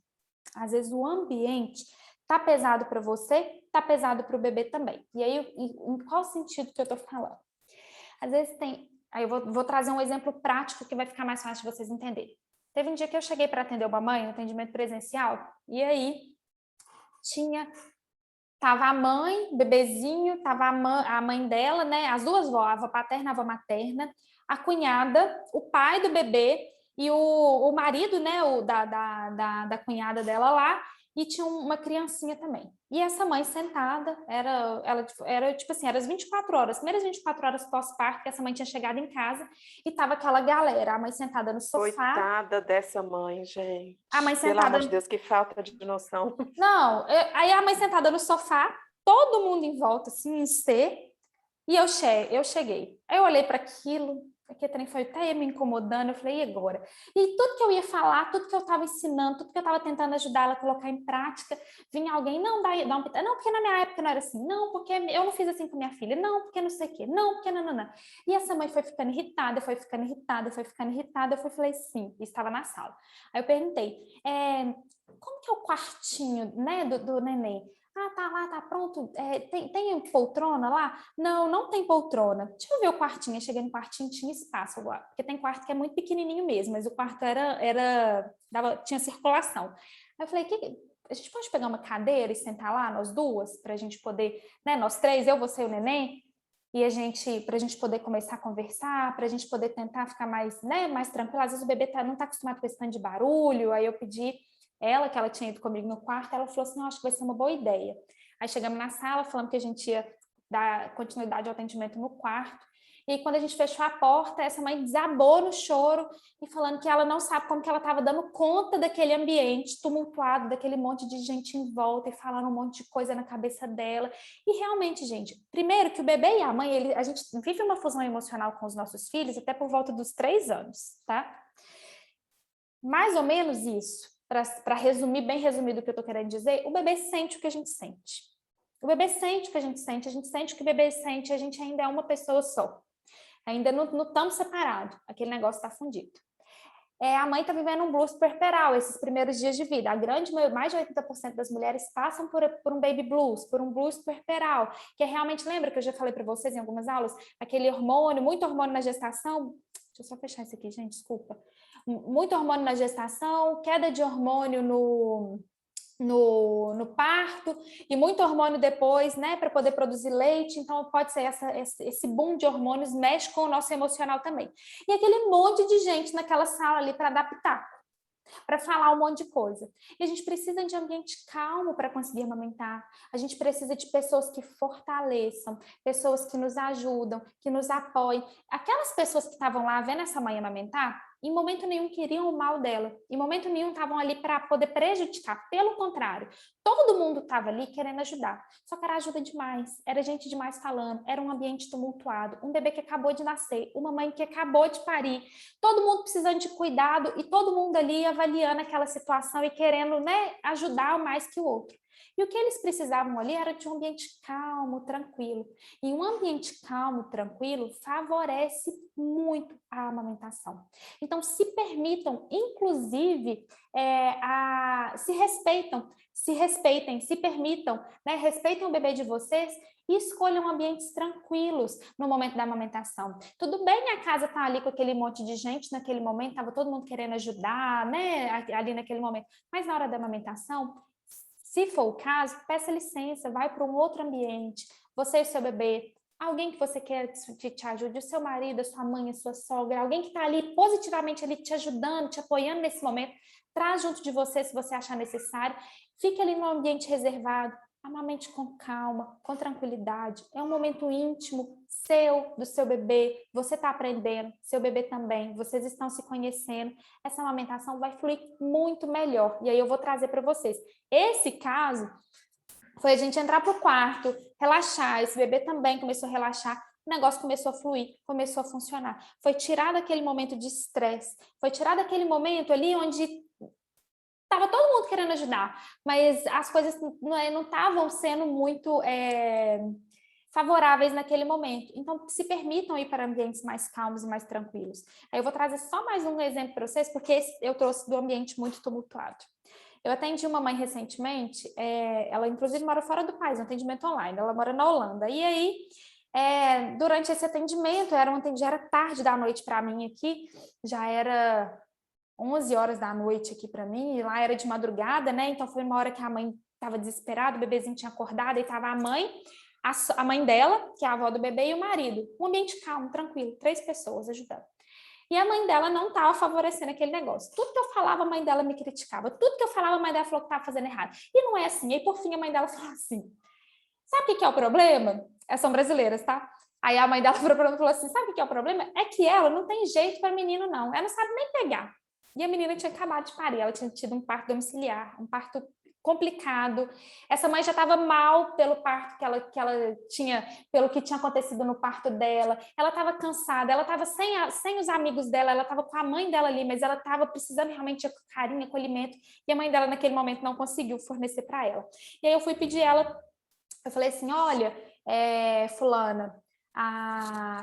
Às vezes, o ambiente tá pesado para você, tá pesado para o bebê também. E aí, em qual sentido que eu tô falando? Às vezes aí eu vou trazer um exemplo prático que vai ficar mais fácil de vocês entenderem. Teve um dia que eu cheguei para atender uma mãe, no atendimento presencial, e aí tava a mãe, o bebezinho, tava a mãe dela, né? As duas vó, a avó paterna, a avó materna, a cunhada, o pai do bebê e o marido, né? Da cunhada dela lá, e tinha uma criancinha também. E essa mãe sentada, era tipo assim, era as 24 horas, primeiras 24 horas pós-parto, que essa mãe tinha chegado em casa, e tava aquela galera, a mãe sentada no sofá. Coitada dessa mãe, gente. A mãe Pelo sentada... amor de Deus, que falta de noção. Não, aí a mãe sentada no sofá, todo mundo em volta, assim, em C, e eu cheguei. Aí eu olhei para aquilo, aquele trem foi até me incomodando, eu falei, e agora? E tudo que eu ia falar, tudo que eu estava ensinando, tudo que eu estava tentando ajudar ela a colocar em prática, vinha alguém, não, dá um pitaco, não, porque na minha época não era assim, não, porque eu não fiz assim com minha filha, não, porque não sei o quê, não, porque não. E essa mãe foi ficando irritada, eu falei, sim, e estava na sala. Aí eu perguntei, como que é o quartinho, né, do neném? Ah, tá lá, tá pronto. Tem poltrona lá? Não tem poltrona. Deixa eu ver o quartinho. Eu cheguei no quartinho, tinha espaço agora. Porque tem quarto que é muito pequenininho mesmo, mas o quarto tinha circulação. Aí eu falei, a gente pode pegar uma cadeira e sentar lá, nós duas, para a gente poder, né, nós três, eu, você e o neném, e para a gente poder começar a conversar, para a gente poder tentar ficar mais, né, mais tranquilo. Às vezes o bebê não está acostumado com esse tanto de barulho, aí eu pedi ela, que ela tinha ido comigo no quarto, ela falou assim, acho que vai ser uma boa ideia. Aí chegamos na sala, falando que a gente ia dar continuidade ao atendimento no quarto, e quando a gente fechou a porta, essa mãe desabou no choro e falando que ela não sabe como que ela estava dando conta daquele ambiente tumultuado, daquele monte de gente em volta e falando um monte de coisa na cabeça dela. E realmente, gente, primeiro que o bebê e a mãe, a gente vive uma fusão emocional com os nossos filhos até por volta dos 3 anos, tá? Mais ou menos isso. Para resumir, bem resumido o que eu estou querendo dizer, o bebê sente o que a gente sente. O bebê sente o que a gente sente o que o bebê sente, a gente ainda é uma pessoa só. Ainda não estamos separados, aquele negócio está fundido. A mãe está vivendo um blues puerperal esses primeiros dias de vida. Mais de 80% das mulheres passam por um baby blues, por um blues puerperal, que realmente, lembra que eu já falei para vocês em algumas aulas, aquele hormônio, muito hormônio na gestação. Deixa eu só fechar isso aqui, gente, desculpa. Muito hormônio na gestação, queda de hormônio no parto e muito hormônio depois, né, para poder produzir leite. Então pode ser esse boom de hormônios mexe com o nosso emocional também. E aquele monte de gente naquela sala ali para dar pitaco, para falar um monte de coisa. E a gente precisa de ambiente calmo para conseguir amamentar. A gente precisa de pessoas que fortaleçam, pessoas que nos ajudam, que nos apoiem. Aquelas pessoas que estavam lá vendo essa mãe amamentar, em momento nenhum queriam o mal dela, em momento nenhum estavam ali para poder prejudicar, pelo contrário, todo mundo estava ali querendo ajudar, só que era ajuda demais, era gente demais falando, era um ambiente tumultuado, um bebê que acabou de nascer, uma mãe que acabou de parir, todo mundo precisando de cuidado e todo mundo ali avaliando aquela situação e querendo, né, ajudar mais que o outro. E o que eles precisavam ali era de um ambiente calmo, tranquilo. E um ambiente calmo, tranquilo, favorece muito a amamentação. Então, se permitam, inclusive, se respeitem, se permitam, né? Respeitem o bebê de vocês e escolham ambientes tranquilos no momento da amamentação. Tudo bem a casa tá ali com aquele monte de gente naquele momento, estava todo mundo querendo ajudar, né? Ali naquele momento. Mas na hora da amamentação, se for o caso, peça licença, vai para um outro ambiente, você e o seu bebê, alguém que você quer que te ajude, o seu marido, a sua mãe, a sua sogra, alguém que está ali positivamente ali te ajudando, te apoiando nesse momento, traz junto de você se você achar necessário, fique ali no ambiente reservado, amamente com calma, com tranquilidade, é um momento íntimo seu, do seu bebê, você está aprendendo, seu bebê também, vocês estão se conhecendo, essa amamentação vai fluir muito melhor, e aí eu vou trazer para vocês. Esse caso foi a gente entrar para o quarto, relaxar, esse bebê também começou a relaxar, o negócio começou a fluir, começou a funcionar. Foi tirado aquele momento de estresse, foi tirado aquele momento ali onde Tava todo mundo querendo ajudar, mas as coisas não estavam sendo muito favoráveis naquele momento. Então, se permitam ir para ambientes mais calmos e mais tranquilos. Aí eu vou trazer só mais um exemplo para vocês, porque eu trouxe do ambiente muito tumultuado. Eu atendi uma mãe recentemente, ela inclusive mora fora do país, um atendimento online, ela mora na Holanda. E aí, durante esse atendimento, já era tarde da noite para mim aqui, já era 11 horas da noite aqui para mim, e lá era de madrugada, né? Então foi uma hora que a mãe estava desesperada, o bebezinho tinha acordado, e estava a mãe dela, que é a avó do bebê, e o marido. Um ambiente calmo, tranquilo, 3 pessoas ajudando. E a mãe dela não estava favorecendo aquele negócio. Tudo que eu falava, a mãe dela me criticava. Tudo que eu falava, a mãe dela falou que estava fazendo errado. E não é assim. E aí, por fim, a mãe dela falou assim, sabe o que é o problema? São brasileiras, tá? Aí a mãe dela falou assim, sabe o que é o problema? É que ela não tem jeito para menino, não. Ela não sabe nem pegar. E a menina tinha acabado de parir, ela tinha tido um parto domiciliar, um parto complicado. Essa mãe já estava mal pelo parto que ela tinha, pelo que tinha acontecido no parto dela. Ela estava cansada, ela estava sem os amigos dela, ela estava com a mãe dela ali, mas ela estava precisando realmente de carinho, acolhimento, e a mãe dela naquele momento não conseguiu fornecer para ela. E aí eu fui pedir ela, eu falei assim, olha, fulana,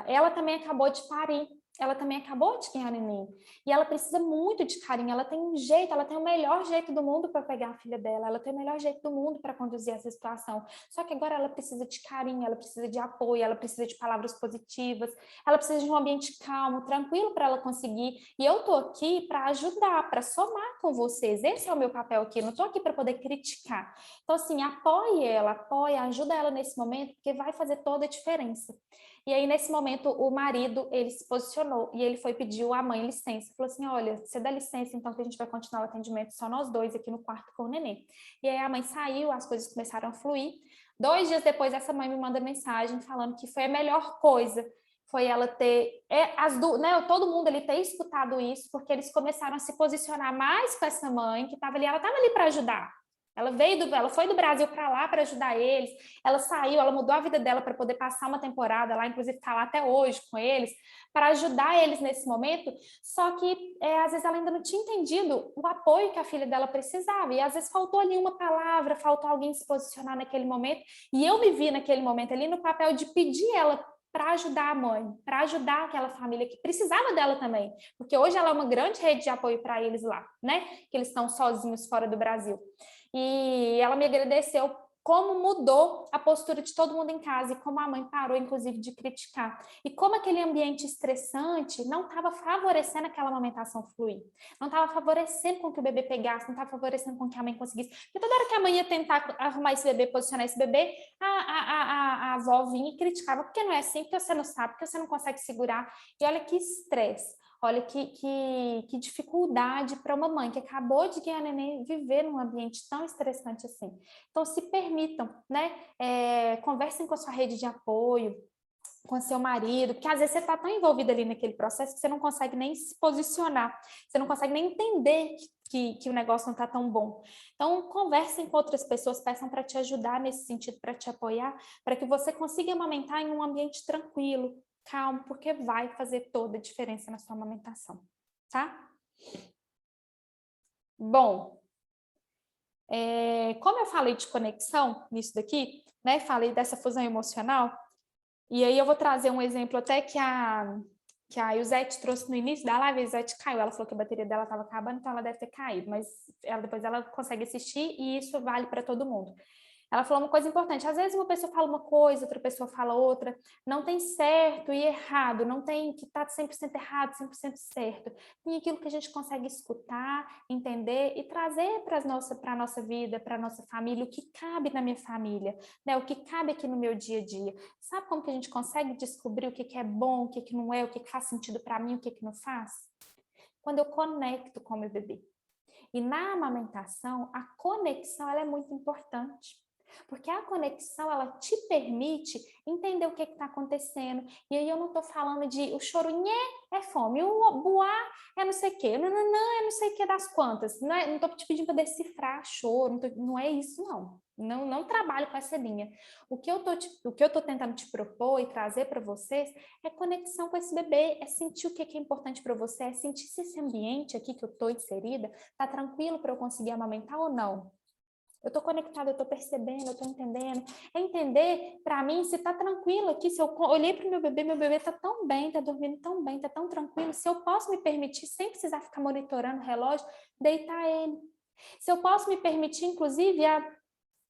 ela também acabou de parir. Ela também acabou de ganhar neném. E ela precisa muito de carinho. Ela tem um jeito, ela tem o melhor jeito do mundo para pegar a filha dela. Ela tem o melhor jeito do mundo para conduzir essa situação. Só que agora ela precisa de carinho, ela precisa de apoio, ela precisa de palavras positivas, ela precisa de um ambiente calmo, tranquilo para ela conseguir. E eu tô aqui para ajudar, para somar com vocês. Esse é o meu papel aqui. Eu não tô aqui para poder criticar. Então, assim, apoie ela, ajuda ela nesse momento, porque vai fazer toda a diferença. E aí, nesse momento, o marido, ele se posicionou e ele foi pedir à mãe licença. Falou assim, olha, você dá licença, então, que a gente vai continuar o atendimento só nós dois aqui no quarto com o neném. E aí a mãe saiu, as coisas começaram a fluir. 2 dias depois, essa mãe me manda mensagem falando que foi a melhor coisa, foi ela ter, todo mundo ali ter escutado isso, porque eles começaram a se posicionar mais com essa mãe que estava ali, ela estava ali para ajudar. Ela foi do Brasil para lá para ajudar eles, ela saiu, ela mudou a vida dela para poder passar uma temporada lá, inclusive está lá até hoje com eles, para ajudar eles nesse momento, só que às vezes ela ainda não tinha entendido o apoio que a filha dela precisava, e às vezes faltou ali uma palavra, faltou alguém se posicionar naquele momento, e eu me vi naquele momento ali no papel de pedir ela para ajudar a mãe, para ajudar aquela família que precisava dela também, porque hoje ela é uma grande rede de apoio para eles lá, né? Que eles estão sozinhos fora do Brasil. E ela me agradeceu como mudou a postura de todo mundo em casa e como a mãe parou, inclusive, de criticar. E como aquele ambiente estressante não estava favorecendo aquela amamentação fluir. Não estava favorecendo com que o bebê pegasse, não estava favorecendo com que a mãe conseguisse. Porque toda hora que a mãe ia tentar arrumar esse bebê, posicionar esse bebê, a avó vinha e criticava. Por que não é assim? Porque você não sabe, porque você não consegue segurar. E olha que estresse. Olha que dificuldade para uma mãe que acabou de ganhar neném viver num ambiente tão estressante assim. Então, se permitam, né? Conversem com a sua rede de apoio, com seu marido, porque às vezes você está tão envolvida ali naquele processo que você não consegue nem se posicionar, você não consegue nem entender que o negócio não está tão bom. Então, conversem com outras pessoas, peçam para te ajudar nesse sentido, para te apoiar, para que você consiga amamentar em um ambiente tranquilo, calmo, porque vai fazer toda a diferença na sua amamentação, tá? Bom, como eu falei de conexão nisso daqui, né? Falei dessa fusão emocional, e aí eu vou trazer um exemplo até que a Yusete trouxe no início da live. A Yusete caiu, ela falou que a bateria dela estava acabando, então ela deve ter caído, mas depois ela consegue assistir e isso vale para todo mundo. Ela falou uma coisa importante, às vezes uma pessoa fala uma coisa, outra pessoa fala outra, não tem certo e errado, não tem que estar 100% errado, 100% certo. Tem aquilo que a gente consegue escutar, entender e trazer para a nossa vida, para a nossa família, o que cabe na minha família, né? O que cabe aqui no meu dia a dia. Sabe como que a gente consegue descobrir o que é bom, o que não é, o que faz sentido para mim, o que não faz? Quando eu conecto com o meu bebê. E na amamentação, a conexão ela é muito importante. Porque a conexão, ela te permite entender o que está acontecendo. E aí eu não estou falando de o chorunhê é fome, o buá é não sei o quê, não, é não sei o que das quantas. Não estou te pedindo para decifrar choro, não é isso, não. Não trabalho com essa linha. O que eu tô tentando te propor e trazer para vocês é conexão com esse bebê, é sentir o que é importante para você, é sentir se esse ambiente aqui que eu estou inserida está tranquilo para eu conseguir amamentar ou não. Eu estou conectada, eu estou percebendo, eu estou entendendo. É entender, para mim, se está tranquilo aqui, se eu olhei para o meu bebê está tão bem, está dormindo tão bem, está tão tranquilo, se eu posso me permitir, sem precisar ficar monitorando o relógio, deitar ele. Se eu posso me permitir, inclusive,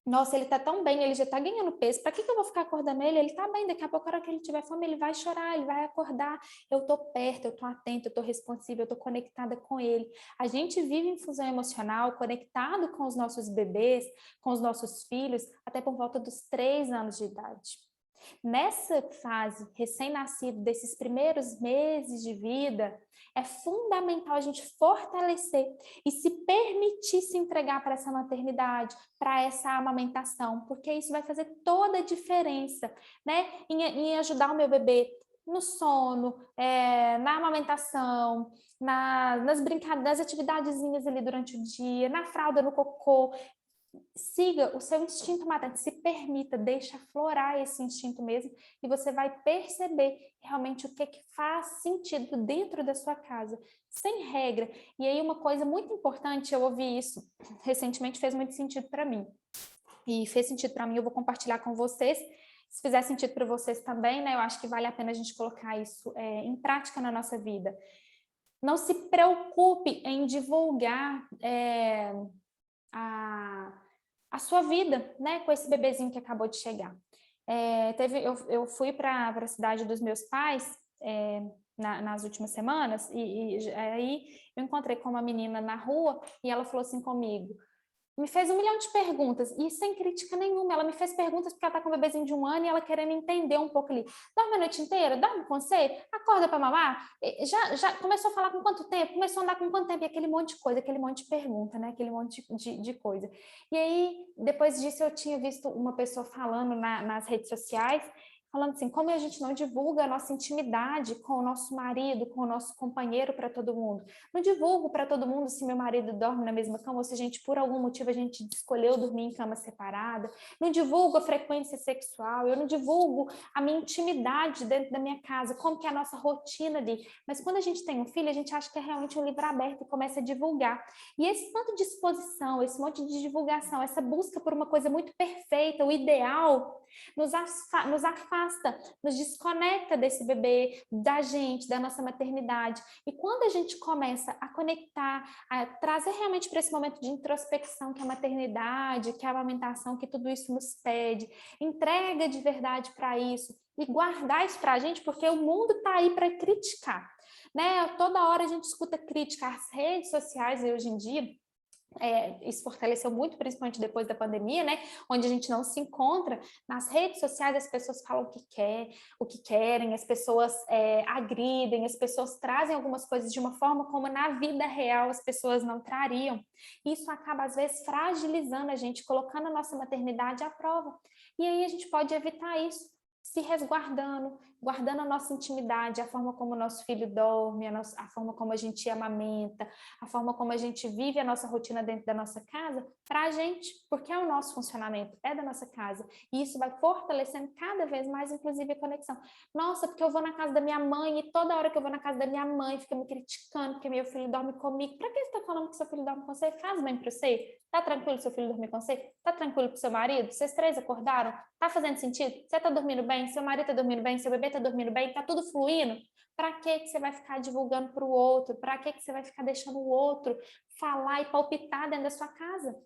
nossa, ele tá tão bem, ele já tá ganhando peso, para que eu vou ficar acordando ele? Ele tá bem, daqui a pouco, na hora que ele tiver fome, ele vai chorar, ele vai acordar. Eu tô perto, eu tô atenta, eu tô responsiva, eu tô conectada com ele. A gente vive em fusão emocional, conectado com os nossos bebês, com os nossos filhos, até por volta dos 3 anos de idade. Nessa fase recém-nascido, desses primeiros meses de vida, é fundamental a gente fortalecer e se permitir se entregar para essa maternidade, para essa amamentação, porque isso vai fazer toda a diferença, né? Em ajudar o meu bebê no sono, na amamentação, nas brincadeiras, nas atividadezinhas ali durante o dia, na fralda, no cocô. Siga o seu instinto materno, se permita, deixa aflorar esse instinto mesmo e você vai perceber realmente o que faz sentido dentro da sua casa, sem regra. E aí uma coisa muito importante, eu ouvi isso recentemente, fez muito sentido para mim. E fez sentido para mim, eu vou compartilhar com vocês. Se fizer sentido para vocês também, né? Eu acho que vale a pena a gente colocar isso em prática na nossa vida. Não se preocupe em divulgar a sua vida, né, com esse bebezinho que acabou de chegar. Eu fui para a cidade dos meus pais nas últimas semanas e aí eu encontrei com uma menina na rua e ela falou assim comigo, me fez 1 milhão de perguntas, e sem crítica nenhuma, ela me fez perguntas porque ela tá com um bebezinho de 1 ano e ela querendo entender um pouco ali, dorme a noite inteira, dorme com você, acorda para mamar, já começou a falar com quanto tempo, começou a andar com quanto tempo, e aquele monte de coisa, aquele monte de pergunta, né, aquele monte de coisa. E aí, depois disso, eu tinha visto uma pessoa falando nas redes sociais, falando assim, como a gente não divulga a nossa intimidade com o nosso marido, com o nosso companheiro para todo mundo. Não divulgo para todo mundo se meu marido dorme na mesma cama ou se a gente, por algum motivo, a gente escolheu dormir em cama separada. Não divulgo a frequência sexual, eu não divulgo a minha intimidade dentro da minha casa, como que é a nossa rotina ali. Mas quando a gente tem um filho, a gente acha que é realmente um livro aberto e começa a divulgar. E esse tanto de exposição, esse monte de divulgação, essa busca por uma coisa muito perfeita, o ideal, nos afasta, nos desconecta desse bebê, da gente, da nossa maternidade. E quando a gente começa a conectar, a trazer realmente para esse momento de introspecção que a maternidade, que a amamentação, que tudo isso nos pede, entrega de verdade para isso e guardar isso para a gente, porque o mundo está aí para criticar, né? Toda hora a gente escuta crítica, as redes sociais hoje em dia, isso fortaleceu muito, principalmente depois da pandemia, né? Onde a gente não se encontra. Nas redes sociais as pessoas falam o que querem, as pessoas agridem, as pessoas trazem algumas coisas de uma forma como na vida real as pessoas não trariam. Isso acaba, às vezes, fragilizando a gente, colocando a nossa maternidade à prova. E aí a gente pode evitar isso, se resguardando, guardando a nossa intimidade, a forma como o nosso filho dorme, a forma como a gente amamenta, a forma como a gente vive a nossa rotina dentro da nossa casa, para a gente, porque é o nosso funcionamento, é da nossa casa. E isso vai fortalecendo cada vez mais, inclusive, a conexão. Nossa, porque eu vou na casa da minha mãe e toda hora que eu vou na casa da minha mãe fica me criticando porque meu filho dorme comigo. Para que você está falando que seu filho dorme com você? Faz bem para você? Tá tranquilo seu filho dormir com você? Tá tranquilo com seu marido? Vocês 3 acordaram? Tá fazendo sentido? Você tá dormindo bem? Seu marido tá dormindo bem? Seu bebê tá dormindo bem? Tá tudo fluindo? Para que você vai ficar divulgando para o outro? Para que você vai ficar deixando o outro falar e palpitar dentro da sua casa?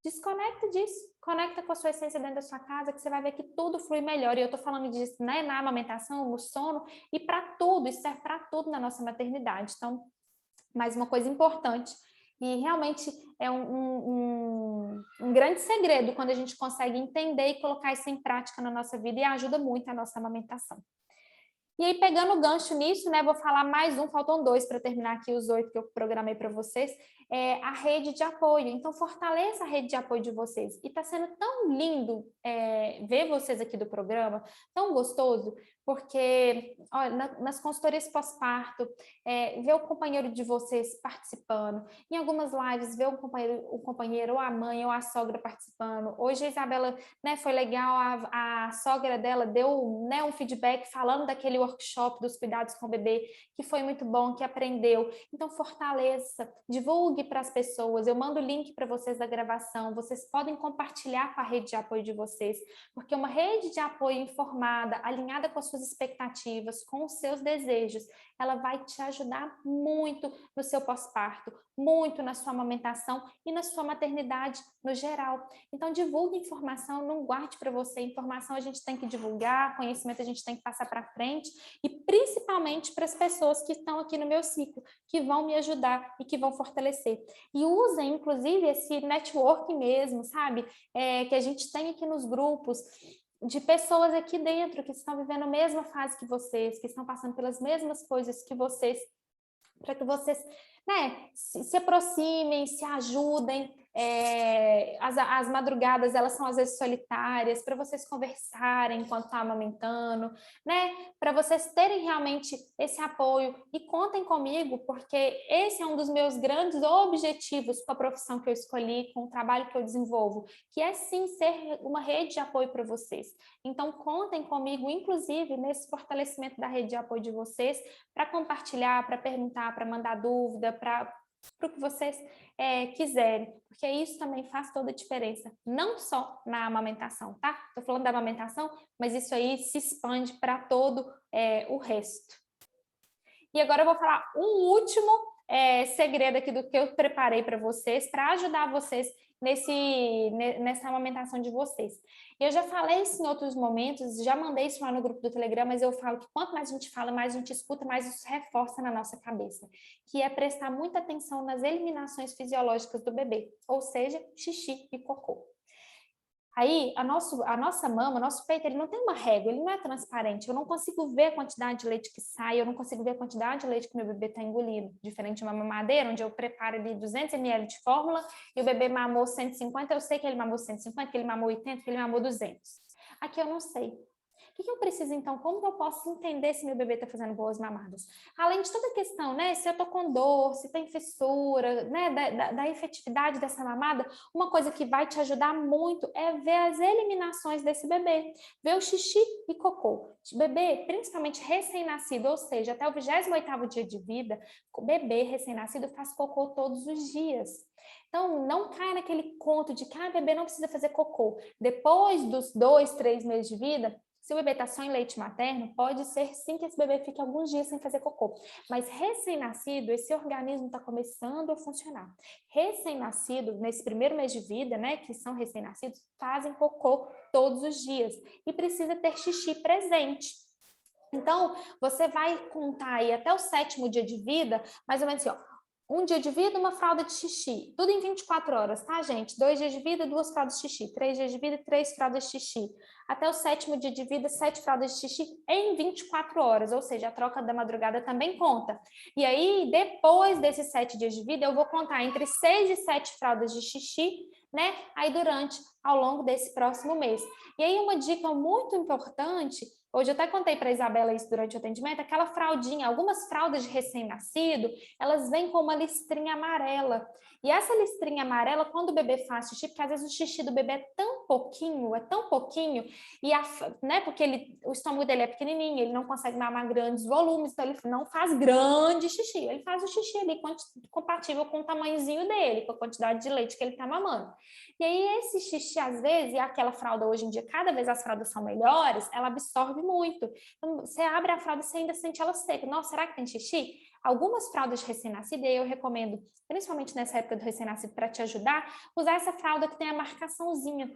Desconecta disso, conecta com a sua essência dentro da sua casa, que você vai ver que tudo flui melhor. E eu tô falando disso, né, na amamentação, no sono e para tudo, isso serve para tudo na nossa maternidade. Então, mais uma coisa importante, e realmente é um grande segredo quando a gente consegue entender e colocar isso em prática na nossa vida e ajuda muito a nossa amamentação. E aí, pegando o gancho nisso, né, vou falar mais faltam 2 para terminar aqui os 8 que eu programei para vocês, a rede de apoio. Então, fortaleça a rede de apoio de vocês. E está sendo tão lindo ver vocês aqui do programa, tão gostoso, porque olha, nas consultorias pós-parto, ver o companheiro de vocês participando, em algumas lives, ver o companheiro ou a mãe ou a sogra participando. Hoje a Isabela, né, foi legal, a sogra dela deu, né, um feedback falando daquele workshop dos cuidados com o bebê, que foi muito bom, que aprendeu. Então fortaleça, divulgue para as pessoas, eu mando o link para vocês da gravação, vocês podem compartilhar com a rede de apoio de vocês, porque uma rede de apoio informada, alinhada com as suas expectativas, com os seus desejos, ela vai te ajudar muito no seu pós-parto, muito na sua amamentação e na sua maternidade no geral. Então, divulgue informação, não guarde para você. Informação a gente tem que divulgar, conhecimento a gente tem que passar para frente, e principalmente para as pessoas que estão aqui no meu ciclo, que vão me ajudar e que vão fortalecer. E usem, inclusive, esse network mesmo, sabe? Que a gente tem aqui nos grupos, de pessoas aqui dentro que estão vivendo a mesma fase que vocês, que estão passando pelas mesmas coisas que vocês, para que vocês, né, se aproximem, se ajudem. As madrugadas, elas são às vezes solitárias, para vocês conversarem enquanto estão amamentando, né, para vocês terem realmente esse apoio, e contem comigo, porque esse é um dos meus grandes objetivos com a profissão que eu escolhi, com o trabalho que eu desenvolvo, que é sim ser uma rede de apoio para vocês. Então contem comigo, inclusive nesse fortalecimento da rede de apoio de vocês, para compartilhar, para perguntar, para mandar dúvida, para o que vocês quiserem, porque isso também faz toda a diferença, não só na amamentação, tá? Estou falando da amamentação, mas isso aí se expande para todo o resto. E agora eu vou falar um último segredo aqui do que eu preparei para vocês, para ajudar vocês nessa amamentação de vocês. Eu já falei isso em outros momentos, já mandei isso lá no grupo do Telegram, mas eu falo que quanto mais a gente fala, mais a gente escuta, mais isso reforça na nossa cabeça, que é prestar muita atenção nas eliminações fisiológicas do bebê, ou seja, xixi e cocô. Aí, a nossa mama, o nosso peito, ele não tem uma régua, ele não é transparente. Eu não consigo ver a quantidade de leite que sai, eu não consigo ver a quantidade de leite que meu bebê está engolindo. Diferente de uma mamadeira, onde eu preparo ali 200 ml de fórmula e o bebê mamou 150, eu sei que ele mamou 150, que ele mamou 80, que ele mamou 200. Aqui eu não sei. O que eu preciso, então? Como eu posso entender se meu bebê está fazendo boas mamadas? Além de toda a questão, né? Se eu estou com dor, se tem fissura, né? Da efetividade dessa mamada, uma coisa que vai te ajudar muito é ver as eliminações desse bebê. Ver o xixi e cocô. Bebê, principalmente recém-nascido, ou seja, até o 28º dia de vida, o bebê recém-nascido faz cocô todos os dias. Então, não caia naquele conto de que bebê não precisa fazer cocô. Depois dos 2, 3 meses de vida, se o bebê está só em leite materno, pode ser sim que esse bebê fique alguns dias sem fazer cocô. Mas recém-nascido, esse organismo está começando a funcionar. Recém-nascido, nesse primeiro mês de vida, né, que são recém-nascidos, fazem cocô todos os dias. E precisa ter xixi presente. Então, você vai contar aí até o 7º dia de vida, mais ou menos assim, ó. Um dia de vida, uma fralda de xixi. Tudo em 24 horas, tá, gente? 2 dias de vida, 2 fraldas de xixi. 3 dias de vida, 3 fraldas de xixi. Até o 7º dia de vida, 7 fraldas de xixi em 24 horas. Ou seja, a troca da madrugada também conta. E aí, depois desses 7 dias de vida, eu vou contar entre 6 e 7 fraldas de xixi, né? Aí ao longo desse próximo mês. E aí, uma dica muito importante... Hoje eu até contei para a Isabela isso durante o atendimento, aquela fraldinha, algumas fraldas de recém-nascido, elas vêm com uma listrinha amarela. E essa listrinha amarela, quando o bebê faz xixi, porque às vezes o xixi do bebê é tão pouquinho, e né, porque o estômago dele é pequenininho, ele não consegue mamar grandes volumes, então ele não faz grande xixi, ele faz o xixi ali compatível com o tamanhozinho dele, com a quantidade de leite que ele está mamando. E aí esse xixi, às vezes, e aquela fralda hoje em dia, cada vez as fraldas são melhores, ela absorve muito. Então, você abre a fralda e você ainda sente ela seca. Nossa, será que tem xixi? Algumas fraldas de recém-nascido, e aí eu recomendo, principalmente nessa época do recém-nascido, para te ajudar, usar essa fralda que tem a marcaçãozinha.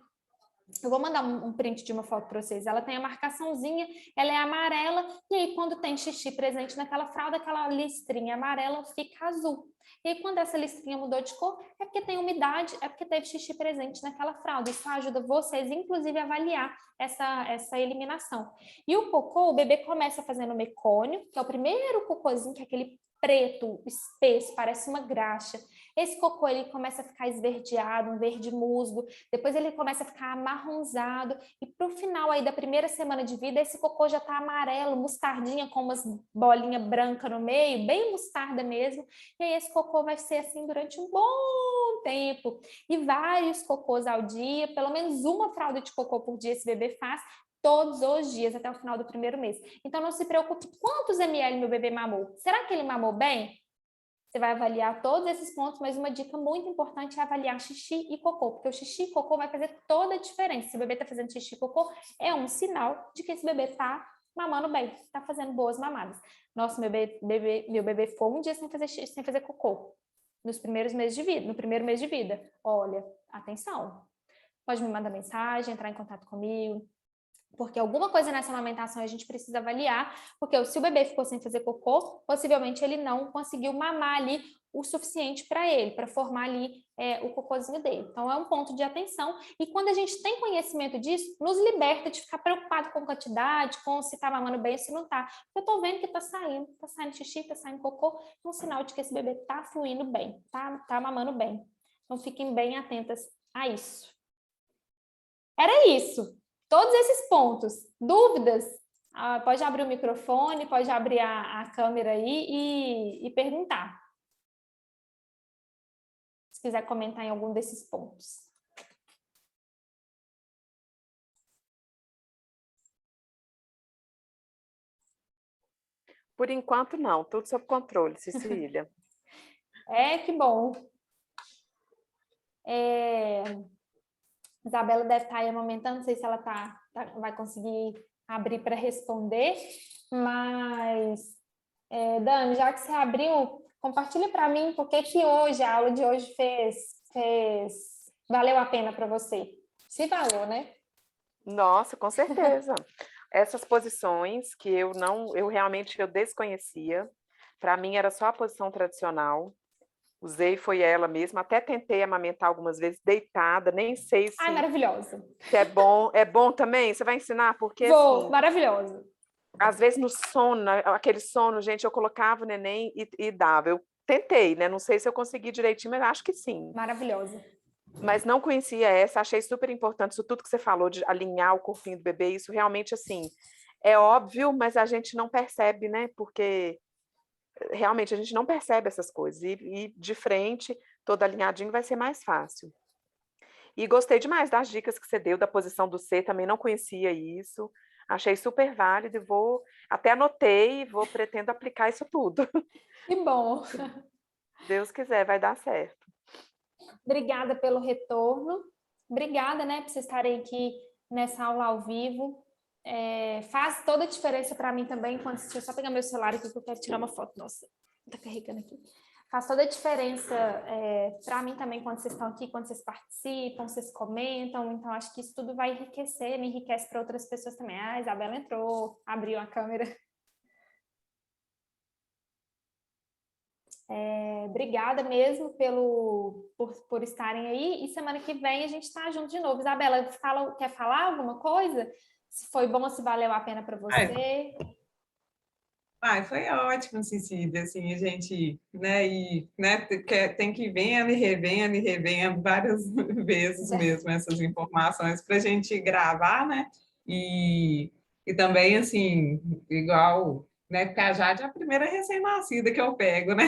Eu vou mandar um print de uma foto para vocês. Ela tem a marcaçãozinha, ela é amarela, e aí quando tem xixi presente naquela fralda, aquela listrinha amarela fica azul. E aí quando essa listrinha mudou de cor, é porque tem umidade, é porque teve xixi presente naquela fralda. Isso ajuda vocês, inclusive, a avaliar essa eliminação. E o cocô, o bebê começa fazendo mecônio, que é o primeiro cocôzinho, que é aquele preto, espesso, parece uma graxa. Esse cocô ele começa a ficar esverdeado, um verde musgo, depois ele começa a ficar amarronzado, e para o final aí da primeira semana de vida, esse cocô já está amarelo, mostardinha, com umas bolinhas brancas no meio, bem mostarda mesmo, e aí esse cocô vai ser assim durante um bom tempo, e vários cocôs ao dia, pelo menos uma fralda de cocô por dia esse bebê faz, todos os dias até o final do primeiro mês. Então não se preocupe quantos ml meu bebê mamou. Será que ele mamou bem? Você vai avaliar todos esses pontos, mas uma dica muito importante é avaliar xixi e cocô, porque o xixi e cocô vai fazer toda a diferença. Se o bebê está fazendo xixi e cocô, é um sinal de que esse bebê está mamando bem, está fazendo boas mamadas. Nossa, meu bebê ficou um dia sem fazer cocô nos primeiros meses de vida, no primeiro mês de vida. Olha, atenção. Pode me mandar mensagem, entrar em contato comigo, porque alguma coisa nessa amamentação a gente precisa avaliar, porque se o bebê ficou sem fazer cocô, possivelmente ele não conseguiu mamar ali o suficiente para ele, para formar ali o cocôzinho dele. Então é um ponto de atenção, e quando a gente tem conhecimento disso, nos liberta de ficar preocupado com quantidade, com se tá mamando bem ou se não tá. Eu tô vendo que tá saindo xixi, tá saindo cocô, é um sinal de que esse bebê tá fluindo bem, tá mamando bem. Então fiquem bem atentas a isso. Era isso. Todos esses pontos. Dúvidas? Pode abrir o microfone, pode abrir a câmera aí e perguntar. Se quiser comentar em algum desses pontos. Por enquanto, não. Tudo sob controle, Cecília. Que bom. Isabela deve estar aí amamentando, não sei se ela vai conseguir abrir para responder, mas, Dani, já que você abriu, compartilha para mim por que hoje, a aula de hoje valeu a pena para você. Se valeu, né? Nossa, com certeza. Essas posições que eu realmente desconhecia, para mim era só a posição tradicional. Usei, foi ela mesma, até tentei amamentar algumas vezes deitada, nem sei se... Ai, maravilhosa. Se é bom também? Você vai ensinar? Porque, Vou, assim, maravilhosa. às vezes no sono, aquele sono, gente, eu colocava o neném e dava. Eu tentei, né? Não sei se eu consegui direitinho, mas acho que sim. Maravilhosa. Mas não conhecia essa, achei super importante isso tudo que você falou, de alinhar o corpinho do bebê, isso realmente, assim, é óbvio, mas a gente não percebe, né? Porque... realmente a gente não percebe essas coisas, e de frente, todo alinhadinho, vai ser mais fácil. E gostei demais das dicas que você deu, da posição do C, também não conhecia isso, achei super válido, e até anotei, pretendo aplicar isso tudo. Que bom. Deus quiser, vai dar certo. Obrigada pelo retorno, obrigada, né, por vocês estarem aqui nessa aula ao vivo. Faz toda a diferença para mim também, deixa eu só pegar meu celular aqui que eu quero tirar uma foto. Nossa, tá carregando aqui. Faz toda a diferença para mim também quando vocês estão aqui, quando vocês participam, vocês comentam. Então, acho que isso tudo vai enriquecer, me enriquece para outras pessoas também. A Isabela entrou, abriu a câmera. Obrigada mesmo por estarem aí, e semana que vem a gente está junto de novo. Isabela, quer falar alguma coisa? Se foi bom, se valeu a pena para você? Foi ótimo, Cecília, assim, a gente, né, tem que ir vendo e revendo várias vezes mesmo essas informações para a gente gravar, né, e também, assim, igual, né, porque a Jade é a primeira recém-nascida que eu pego, né,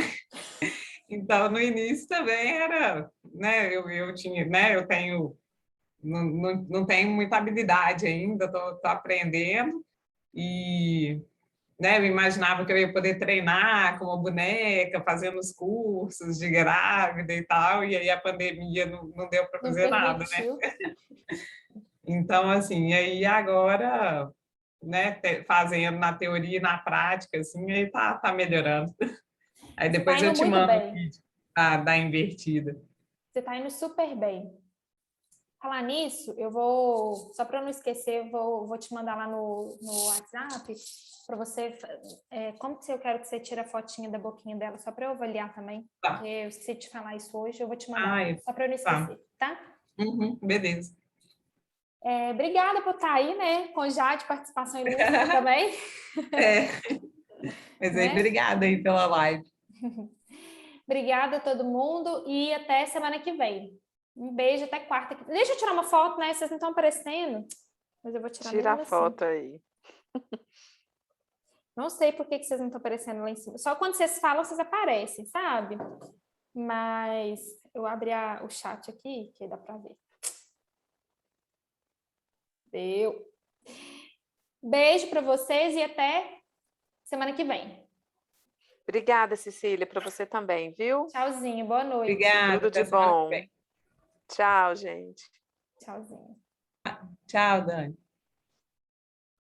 então, no início também era, né, eu tinha, né, eu tenho, não tenho muita habilidade ainda, estou aprendendo, e... né, eu imaginava que eu ia poder treinar com uma boneca, fazendo os cursos de grávida e tal, e aí a pandemia não deu para fazer nada, né? Então, assim, aí agora, né, fazendo na teoria e na prática, assim, aí tá melhorando. Aí depois eu te mando o vídeo da invertida. Você tá indo super bem. Falar nisso, eu vou, só para não esquecer, vou te mandar lá no WhatsApp para você, como que eu quero que você tire a fotinha da boquinha dela, só para eu avaliar também, porque eu esqueci de falar isso hoje, eu vou te mandar, só para eu não esquecer, tá? Beleza. Obrigada por estar aí, né, com Jade, participação ilustre também. Mas aí, obrigada aí pela live. Obrigada a todo mundo e até semana que vem. Um beijo, até quarta. Deixa eu tirar uma foto, né? Vocês não estão aparecendo, mas eu vou tirar Tira a mesmo foto assim. aí. Não sei por que vocês não estão aparecendo lá em cima. Só quando vocês falam, vocês aparecem, sabe? Mas eu abri o chat aqui, que dá para ver. Deu. Beijo para vocês e até semana que vem. Obrigada, Cecília, para você também, viu? Tchauzinho, boa noite. Obrigada, Tudo de até semana que bom. vem. Tchau, gente. Tchauzinho. Tchau, Dani.